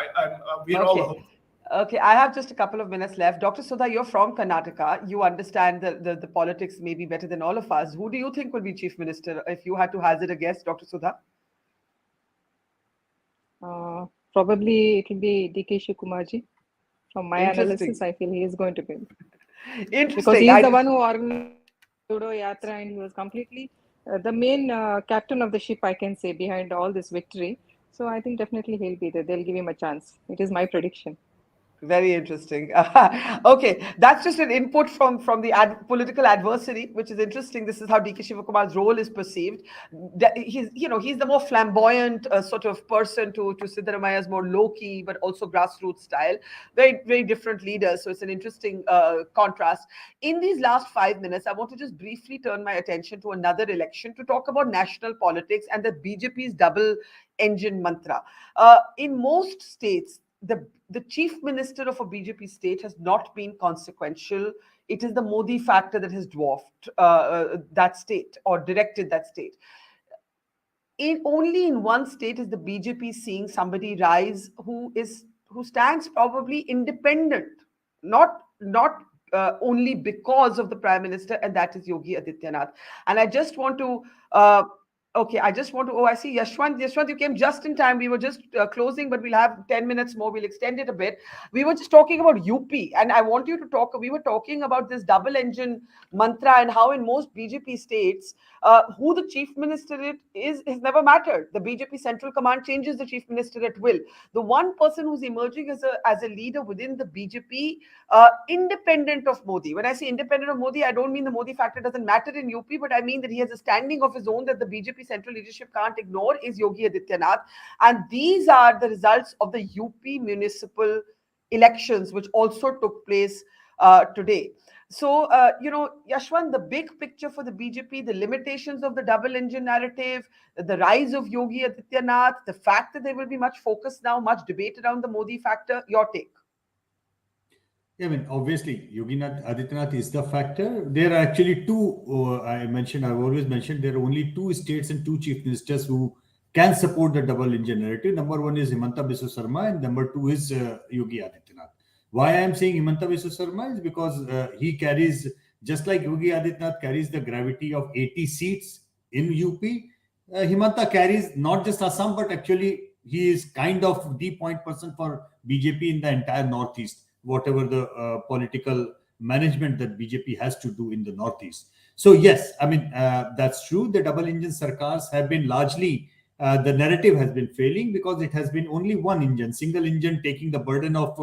we're all hopeful.
Okay, I have just a couple of minutes left. Dr. Sudha, you're from Karnataka. You understand the politics maybe better than all of us. Who do you think will be chief minister if you had to hazard a guess, Dr. Sudha?
Probably it will be DK Shivakumarji. From my analysis, I feel he is going to be.
Interesting.
Because he is the one who organized Judo Yatra, and he was completely the main captain of the ship, I can say, behind all this victory. So I think definitely he'll be there. They'll give him a chance. It is my prediction.
Very interesting. Okay, that's just an input from the political adversary, which is interesting. This is how DK Shivakumar's role is perceived. He's the more flamboyant sort of person to Siddaramaiah's more low-key, but also grassroots style. Very, very different leaders. So it's an interesting contrast. In these last 5 minutes, I want to just briefly turn my attention to another election to talk about national politics and the BJP's double engine mantra. In most states, the chief minister of a BJP state has not been consequential. It is the Modi factor that has dwarfed that state or directed that state. only in one state is the BJP seeing somebody rise who stands probably independent, not only because of the prime minister, and that is Yogi Adityanath. And I just want to okay, I just want to. Oh, I see Yashwant. Yashwant, you came just in time. We were just closing, but we'll have 10 minutes more. We'll extend it a bit. We were just talking about UP, and I want you to talk. We were talking about this double engine mantra and how in most BJP states, who the chief minister is has never mattered. The BJP Central Command changes the chief minister at will. The one person who's emerging as a leader within the BJP, independent of Modi. When I say independent of Modi, I don't mean the Modi factor doesn't matter in UP, but I mean that he has a standing of his own that the BJP central leadership can't ignore, is Yogi Adityanath. And these are the results of the UP municipal elections, which also took place today. So, Yashwant, the big picture for the BJP, the limitations of the double engine narrative, the rise of Yogi Adityanath, the fact that there will be much focus now, much debate around the Modi factor, your take.
Yeah, I mean, obviously, Yogi Adityanath is the factor. There are actually two, I've always mentioned, there are only two states and two chief ministers who can support the double engine narrative. Number one is Himanta Biswa Sarma, and number two is Yogi Adityanath. Why I am saying Himanta Biswa Sarma is because he carries, just like Yogi Adityanath carries the gravity of 80 seats in UP, Himanta carries not just Assam, but actually he is kind of the point person for BJP in the entire Northeast, whatever the political management that BJP has to do in the Northeast. So yes, I mean, that's true. The double engine sarkars have been largely, the narrative has been failing because it has been only one engine, single engine taking the burden of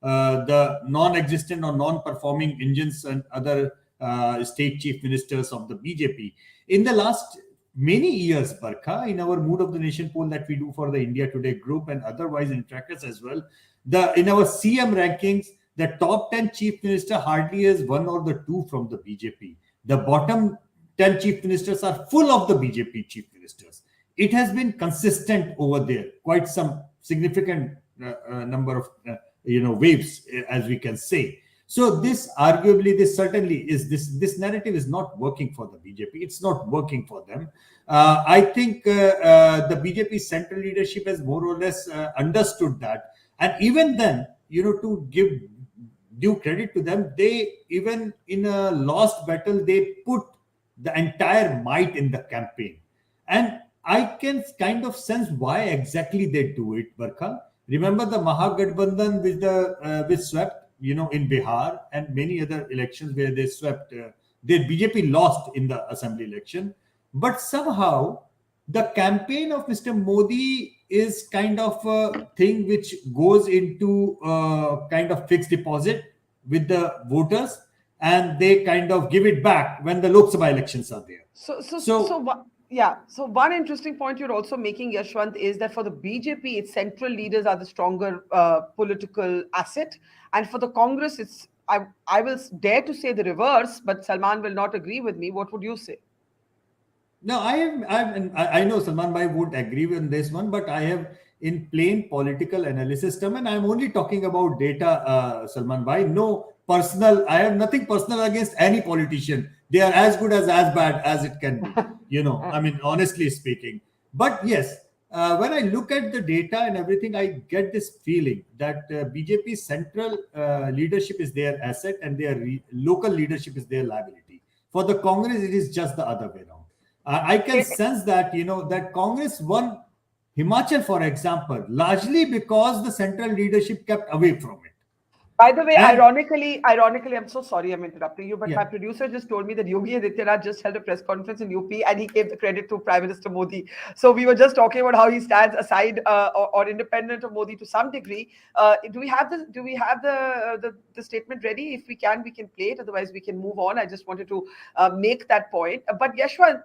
the non-existent or non-performing engines and other state chief ministers of the BJP. In the last many years, Barkha, in our Mood of the Nation poll that we do for the India Today group and otherwise in trackers as well, in our CM rankings, the top 10 chief minister hardly is one or the two from the BJP. The bottom 10 chief ministers are full of the BJP chief ministers. It has been consistent over there, quite some significant number of waves, as we can say. So this certainly is this narrative is not working for the BJP. It's not working for them. I think the BJP central leadership has more or less understood that. And even then, to give due credit to them, they, even in a lost battle, they put the entire might in the campaign. And I can kind of sense why exactly they do it, Barkha. Remember the Mahagathbandhan which swept, in Bihar and many other elections where they swept. The BJP lost in the assembly election. But somehow, the campaign of Mr. Modi is kind of a thing which goes into kind of fixed deposit with the voters, and they kind of give it back when the Lok Sabha elections are there.
So one interesting point you're also making, Yashwant, is that for the BJP, its central leaders are the stronger political asset, and for the Congress, it's I will dare to say the reverse, but Salman will not agree with me. What would you say?
No, I know Salman Bhai would agree with this one, but I have in plain political analysis term, and I'm only talking about data, Salman Bhai. No personal, I have nothing personal against any politician. They are as good as bad as it can be, I mean, honestly speaking. But yes, when I look at the data and everything, I get this feeling that BJP central leadership is their asset and their local leadership is their liability. For the Congress, it is just the other way around. I can sense that, that Congress won Himachal, for example, largely because the central leadership kept away from it.
By the way, ironically, I'm so sorry I'm interrupting you, but my producer just told me that Yogi Adityanath just held a press conference in UP and he gave the credit to Prime Minister Modi. So we were just talking about how he stands aside or independent of Modi to some degree. Do we have the statement ready? If we can play it. Otherwise, we can move on. I just wanted to make that point. But Yashwant,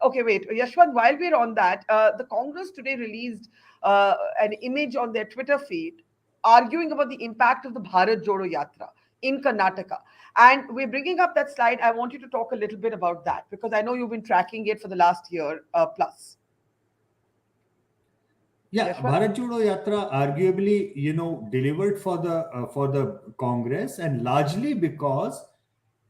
okay, wait. Yashwant, while we're on that, the Congress today released an image on their Twitter feed arguing about the impact of the Bharat Jodo Yatra in Karnataka. And we're bringing up that slide. I want you to talk a little bit about that because I know you've been tracking it for the last year plus.
Yeah, Bharat Jodo Yatra arguably, delivered for the Congress, and largely because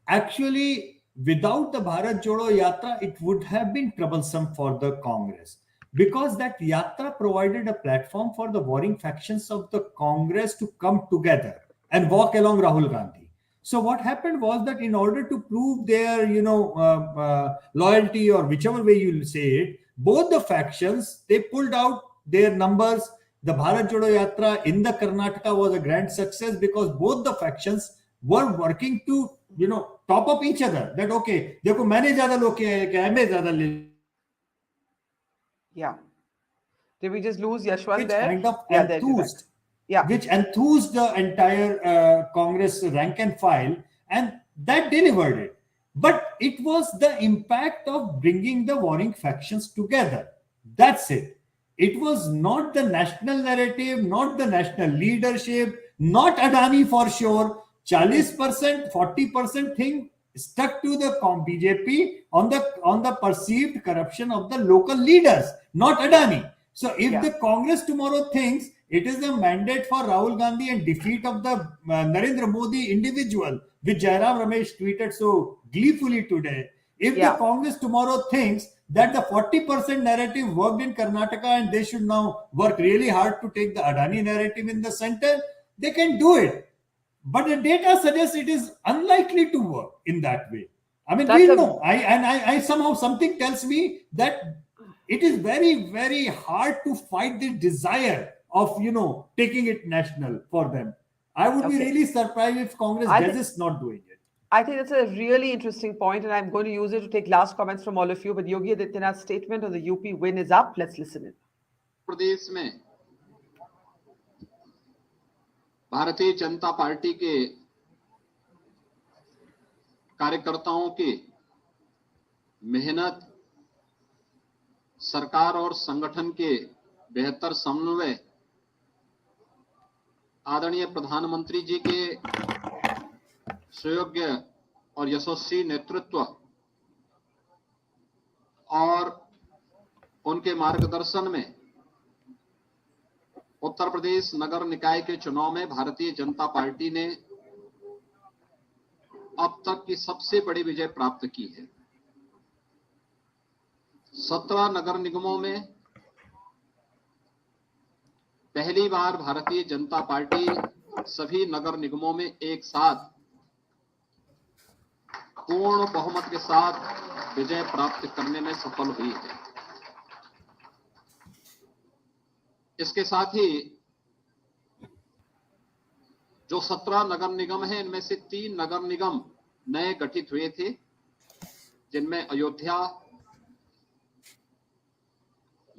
actually without the Bharat Jodo Yatra, it would have been troublesome for the Congress. because that yatra provided a platform for the warring factions of the Congress to come together and walk along Rahul Gandhi. So what happened was that in order to prove their, loyalty, or whichever way you say it, both the factions, they pulled out their numbers. The Bharat Jodo Yatra in the Karnataka was a grand success because both the factions were working to, top up each other. That okay, देखो मैंने ज़्यादा लोग किए हैं, क्या मैं ज़्यादा ले.
Yeah. Did we just lose Yashwant
Which
there?
kind of
Yeah, there you're back.
enthused,
Yeah.
which enthused the entire Congress rank and file, and that delivered it. But it was the impact of bringing the warring factions together. That's it. It was not the national narrative, not the national leadership, not Adani for sure. 40%, 40% thing stuck to the BJP on the perceived corruption of the local leaders, not Adani. So if the Congress tomorrow thinks it is a mandate for Rahul Gandhi and defeat of the Narendra Modi individual, which Jairam Ramesh tweeted so gleefully today, if the Congress tomorrow thinks that the 40% narrative worked in Karnataka and they should now work really hard to take the Adani narrative in the center, they can do it. But the data suggests it is unlikely to work in that way. I mean, we know. I somehow, something tells me that it is very, very hard to fight the desire of, taking it national for them. I would be really surprised if Congress is not doing it.
I think that's a really interesting point, and I'm going to use it to take last comments from all of you. But Yogi Adityanath's statement on the UP win is up. Let's listen in.
प्रदेश में Bharatiya Janata party के कार्यकर्ताओं की मेहनत, सरकार और संगठन के बेहतर समन्वय, आदरणीय प्रधानमंत्री जी के सुयोग्य और यशस्वी नेतृत्व और उनके मार्गदर्शन में उत्तर प्रदेश नगर निकाय के चुनाव में भारतीय जनता पार्टी ने अब तक की सबसे बड़ी विजय प्राप्त की है। 17 नगर निगमों में पहली बार भारतीय जनता पार्टी सभी नगर निगमों में एक साथ पूर्ण बहुमत के साथ विजय प्राप्त करने में सफल हुई है। इसके साथ ही जो 17 नगर निगम हैं, इनमें से 3 नगर निगम नए गठित हुए थे, जिनमें अयोध्या,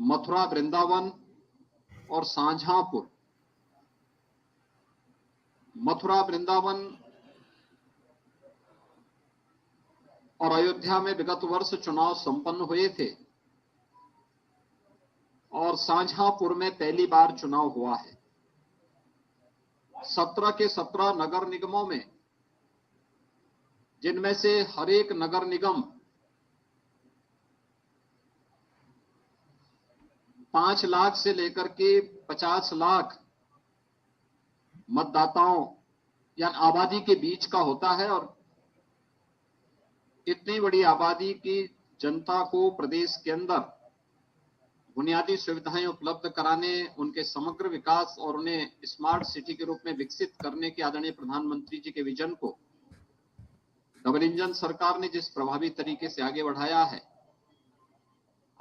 मथुरा वृंदावन और शाहजहांपुर। मथुरा वृंदावन और अयोध्या में विगत वर्ष चुनाव संपन्न हुए थे और शाहजहांपुर में पहली बार चुनाव हुआ है। 17 के 17 नगर निगमों में, जिनमें से हर एक नगर निगम 5 लाख से लेकर के 50 लाख मतदाताओं या आबादी के बीच का होता है, और इतनी बड़ी आबादी की जनता को प्रदेश के अंदर बुनियादी सुविधाएं उपलब्ध कराने, उनके समग्र विकास और उन्हें स्मार्ट सिटी के रूप में विकसित करने के आदरणीय प्रधानमंत्री जी के विजन को डबल इंजन सरकार ने जिस प्रभावी तरीके से आगे बढ़ाया है,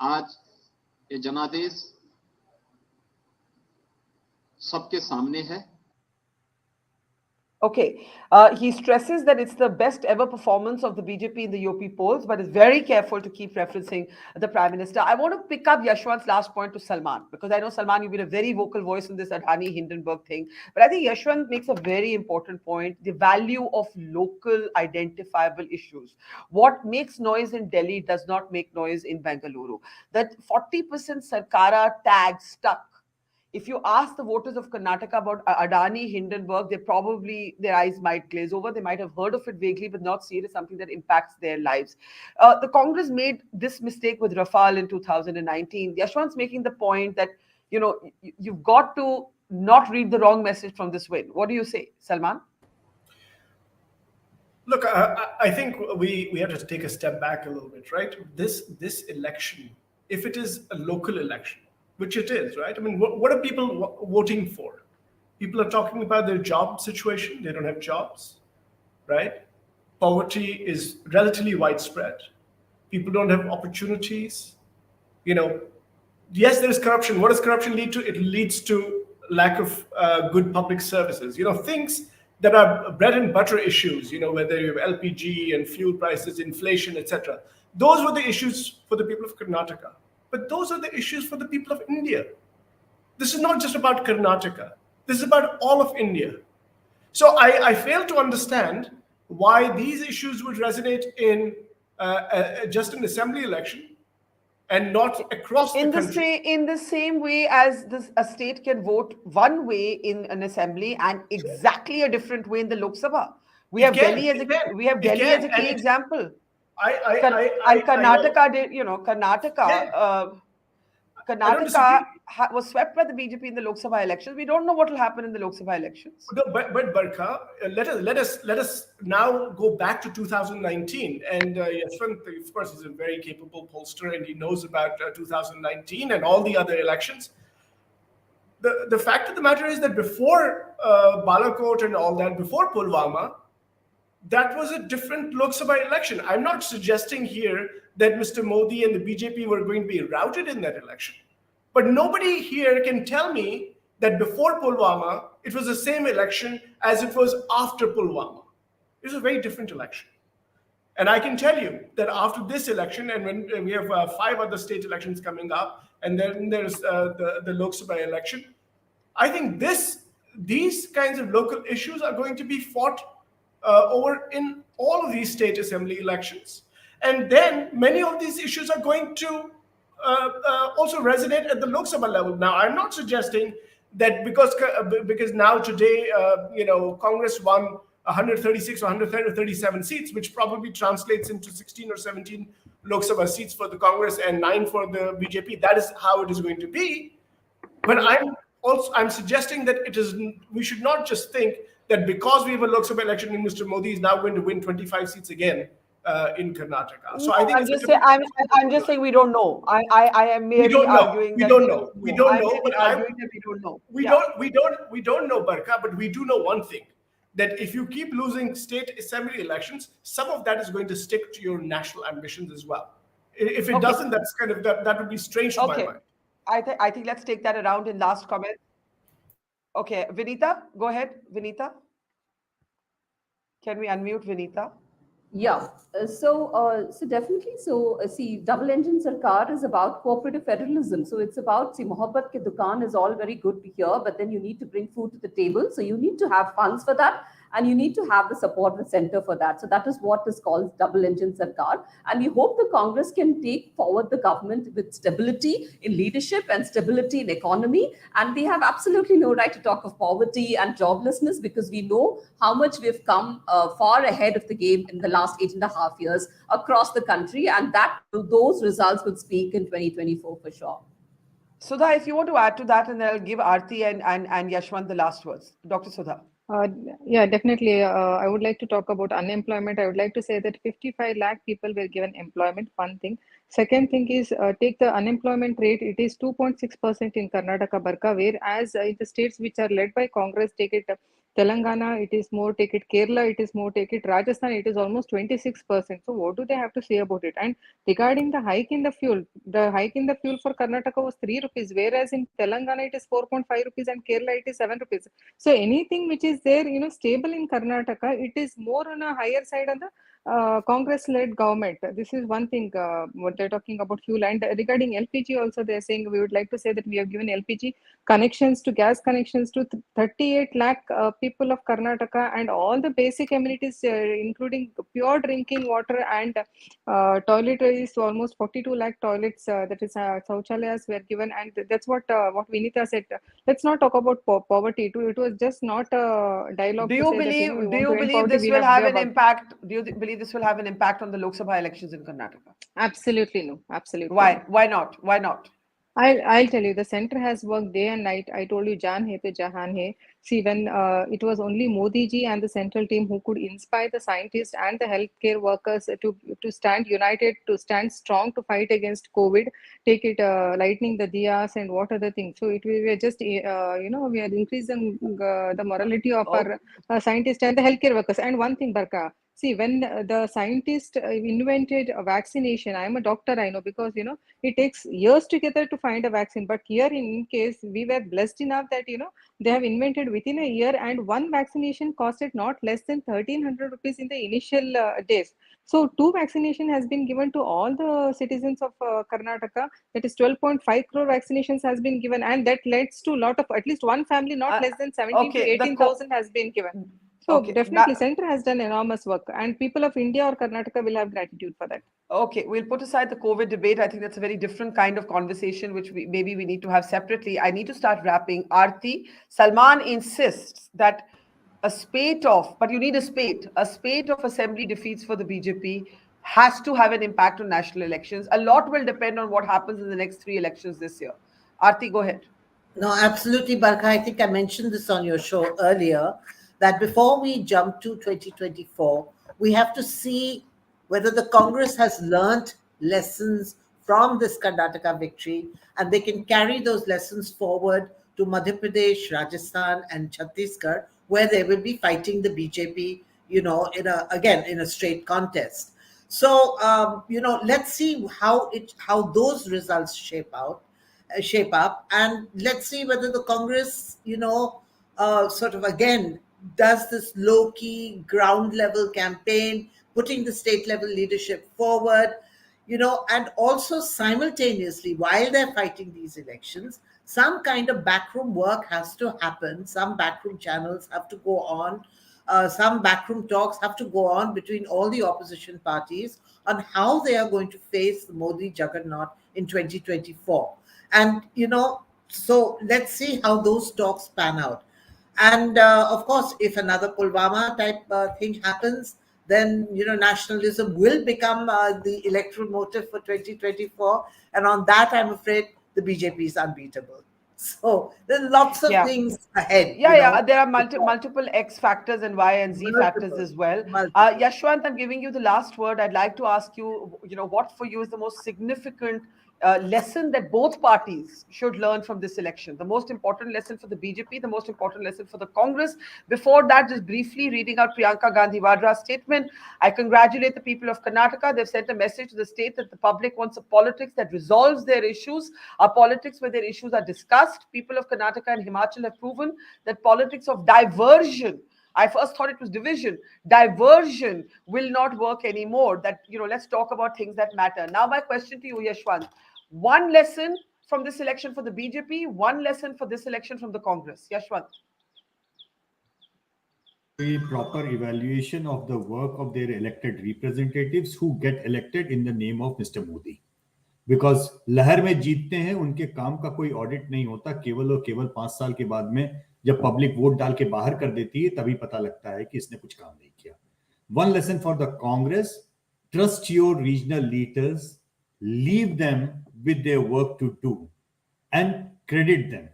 आज ये जनादेश सबके सामने है।
Okay, he stresses that it's the best ever performance of the BJP in the UP polls, but is very careful to keep referencing the Prime Minister. I want to pick up Yashwant's last point to Salman, because I know, Salman, you've been a very vocal voice in this Adani Hindenburg thing. But I think Yashwant makes a very important point, the value of local identifiable issues. What makes noise in Delhi does not make noise in Bengaluru. That 40% Sarkara tag stuck. If you ask the voters of Karnataka about Adani, Hindenburg, their eyes might glaze over. They might have heard of it vaguely, but not see it as something that impacts their lives. The Congress made this mistake with Rafale in 2019. Yashwant's making the point that, you've got to not read the wrong message from this win. What do you say, Salman?
Look, I think we have to take a step back a little bit, right? This election if it is a local election, which it is, right? I mean, what are people voting for? People are talking about their job situation. They don't have jobs, right? Poverty is relatively widespread. People don't have opportunities. Yes, there is corruption. What does corruption lead to? It leads to lack of good public services. Things that are bread and butter issues, whether you have LPG and fuel prices, inflation, etc. Those were the issues for the people of Karnataka. But those are the issues for the people of India. This is not just about Karnataka. This is about all of India. So I fail to understand why these issues would resonate in just an assembly election and not across the country.
In the same way as a state can vote one way in an assembly and exactly a different way in the Lok Sabha. We have Delhi as a key example. Karnataka did, Karnataka was swept by the BJP in the Lok Sabha elections. We don't know what will happen in the Lok Sabha elections.
But Barkha, let us now go back to 2019. And Yashwant, of course, is a very capable pollster, and he knows about 2019 and all the other elections. The fact of the matter is that before Balakot and all that, before Pulwama, that was a different Lok Sabha election. I'm not suggesting here that Mr. Modi and the BJP were going to be routed in that election. But nobody here can tell me that before Pulwama, it was the same election as it was after Pulwama. It was a very different election. And I can tell you that after this election, and when we have 5 other state elections coming up, and then there's the Lok Sabha election, I think these kinds of local issues are going to be fought over in all of these state assembly elections. And then many of these issues are going to also resonate at the Lok Sabha level. Now, I'm not suggesting that because now today, Congress won 136 or 137 seats, which probably translates into 16 or 17 Lok Sabha seats for the Congress and 9 for the BJP. That is how it is going to be. But I'm suggesting that we should not just think that because we have a Lok Sabha election and Mr. Modi is now going to win 25 seats again in Karnataka. So I think
I'm just saying we don't know. I am merely arguing
we don't know. We don't know. But
we don't know.
We don't know, Barkha, but we do know one thing, that if you keep losing state assembly elections, some of that is going to stick to your national ambitions as well. If it doesn't, that's kind of that would be strange to my mind.
I think let's take that around in last comment. Okay, Vinita, go ahead. Vinita, can we unmute Vinita?
Yeah, so definitely. So see, double engine sarkar is about cooperative federalism. So it's about, see, mohabbat ke dukaan is all very good to hear, but then you need to bring food to the table. So you need to have funds for that, and you need to have the support of the center for that. So that is what is called double engine sarkar. And we hope the Congress can take forward the government with stability in leadership and stability in economy. And they have absolutely no right to talk of poverty and joblessness, because we know how much we've come far ahead of the game in the last 8.5 years across the country. And those results would speak in 2024 for sure.
Sudha, if you want to add to that, and then I'll give Aarti and Yashwant the last words. Dr. Sudha.
Yeah, definitely. I would like to talk about unemployment. I would like to say that 55 lakh people were given employment, one thing. Second thing is, take the unemployment rate, it is 2.6% in Karnataka, Barkha, whereas in the states which are led by Congress, take it Telangana, it is more, take it Kerala, it is more, take it Rajasthan, it is almost 26%. So what do they have to say about it? And regarding the hike in the fuel for Karnataka was 3 rupees, whereas in Telangana it is 4.5 rupees and Kerala it is 7 rupees. So anything which is there, stable in Karnataka, it is more on a higher side on the Congress-led government. This is one thing what they're talking about fuel. And regarding LPG also, they're saying we would like to say that we have given LPG connections to gas connections to 38 lakh people of Karnataka, and all the basic amenities, including pure drinking water and toiletries, to almost 42 lakh toilets, that is Sauchalayas were given. And that's what Vinita said. Let's not talk about poverty. It was just not a dialogue.
Do you believe this will have an impact? Do you believe this will have an impact on the Lok Sabha elections in Karnataka?
Absolutely no. Absolutely.
Why? Why not? Why not?
I'll tell you, the center has worked day and night. I told you, Jaan hai to Jahan hai. See, when it was only Modi ji and the central team who could inspire the scientists and the healthcare workers to stand united, to stand strong to fight against COVID, take it lightening the diyas and what other things. So we were just, we are increasing the morality of
Oh,
our scientists and the healthcare workers. And one thing, Barka, see, when the scientist invented a vaccination, I'm a doctor, I know, because, it takes years together to find a vaccine. But here, in case, we were blessed enough that, they have invented within a year, and one vaccination costed not less than 1,300 rupees in the initial days. So, two vaccination has been given to all the citizens of Karnataka. That is 12.5 crore vaccinations has been given, and that leads to a lot of, at least one family, not
uh,
less than 17 to
okay.
18,000 has been given. So
Okay.
definitely, center has done enormous work, and people of India or Karnataka will have gratitude for that.
Okay, we'll put aside the COVID debate. I think that's a very different kind of conversation, which maybe we need to have separately. I need to start wrapping. Aarti, Salman insists that but you need a spate of assembly defeats for the BJP has to have an impact on national elections. A lot will depend on what happens in the next 3 elections this year. Aarti, go ahead.
No, absolutely, Barkha. I think I mentioned this on your show earlier that before we jump to 2024, we have to see whether the Congress has learnt lessons from this Karnataka victory and they can carry those lessons forward to Madhya Pradesh, Rajasthan, and Chhattisgarh, where they will be fighting the BJP, in a straight contest. So, let's see how those results shape up, and let's see whether the Congress, sort of again does this low key ground level campaign, putting the state level leadership forward, and also simultaneously while they're fighting these elections, some kind of backroom work has to happen. Some backroom channels have to go on. Some backroom talks have to go on between all the opposition parties on how they are going to face the Modi juggernaut in 2024. And, so let's see how those talks pan out. And of course, if another Pulwama type thing happens, then, nationalism will become the electoral motive for 2024. And on that, I'm afraid the BJP is unbeatable. So there's lots of
Yeah.
things ahead.
Yeah. There are multiple X factors and Y and Z factors
Multiple,
as well.
multiple.
Yashwant, I'm giving you the last word. I'd like to ask you, what for you is the most significant lesson that both parties should learn from this election? The most important lesson for the BJP, the most important lesson for the Congress. Before that, just briefly reading out Priyanka Gandhi Vadra's statement. I congratulate the people of Karnataka. They've sent a message to the state that the public wants a politics that resolves their issues, a politics where their issues are discussed. People of Karnataka and Himachal have proven that politics of diversion, I first thought it was division. Diversion will not work anymore. That, let's talk about things that matter. Now, my question to you, Yashwant. One lesson from this election for the BJP, one lesson for this election from the Congress. Yashwant.
A proper evaluation of the work of their elected representatives who get elected in the name of Mr. Modi. Because लहर में जीतते हैं, उनके काम का कोई audit नहीं होता, केवल और केवल 5 साल के बाद में जब पब्लिक वोट डाल के बाहर कर देती है तभी पता लगता है कि इसने कुछ काम नहीं किया. One lesson for the Congress, trust your regional leaders, leave them with their work to do and credit them,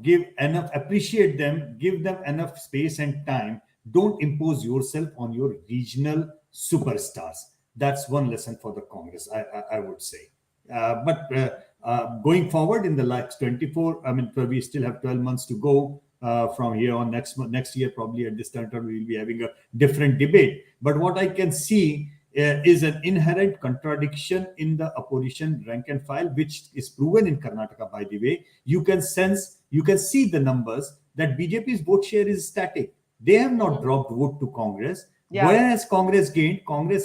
give enough, appreciate them, give them enough space and time. Don't impose yourself on your regional superstars. That's one lesson for the Congress, I would say. But going forward in the last 24, we still have 12 months to go from here on. Next year, probably at this time, we will be having a different debate. But what I can see is an inherent contradiction in the opposition rank and file, which is proven in Karnataka, by the way. You can see the numbers that BJP's vote share is static. They have not dropped vote to Congress. Yeah. Whereas Congress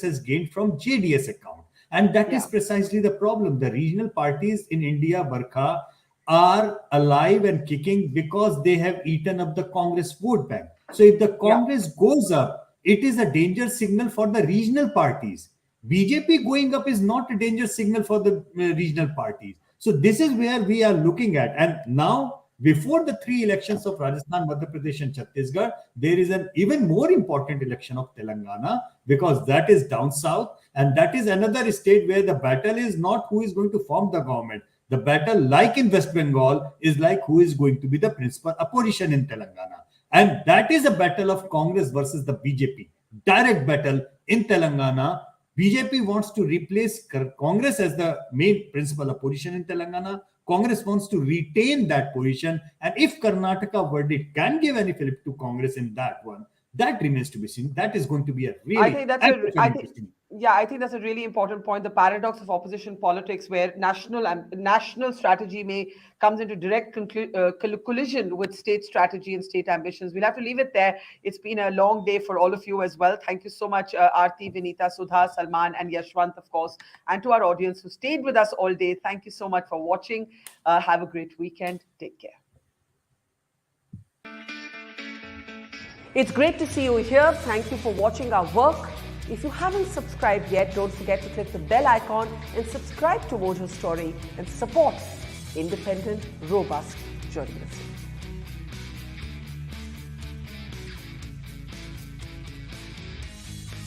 has gained from JDS account. And that is precisely the problem. The regional parties in India, Barkha, are alive and kicking because they have eaten up the Congress vote bank. So if the Congress goes up, it is a danger signal for the regional parties. BJP going up is not a danger signal for the regional parties. So this is where we are looking at. And now, before the 3 elections of Rajasthan, Madhya Pradesh and Chhattisgarh, there is an even more important election of Telangana, because that is down south. And that is another state where the battle is not who is going to form the government. The battle, like in West Bengal, is like who is going to be the principal opposition in Telangana. And that is a battle of Congress versus the BJP. Direct battle in Telangana. BJP wants to replace Congress as the main principal opposition in Telangana. Congress wants to retain that position. And if Karnataka verdict can give any fillip to Congress in that one, that remains to be seen. That is going to be a really
I think that's I think that's a really important point. The paradox of opposition politics, where national strategy comes into direct collision with state strategy and state ambitions. We'll have to leave it there. It's been a long day for all of you as well. Thank you so much, Aarti, Vinita, Sudha, Salman, and Yashwant, of course, and to our audience who stayed with us all day. Thank you so much for watching. Have a great weekend. Take care. It's great to see you here. Thank you for watching our work. If you haven't subscribed yet, don't forget to click the bell icon and subscribe to Mojo Story and support independent, robust journalism.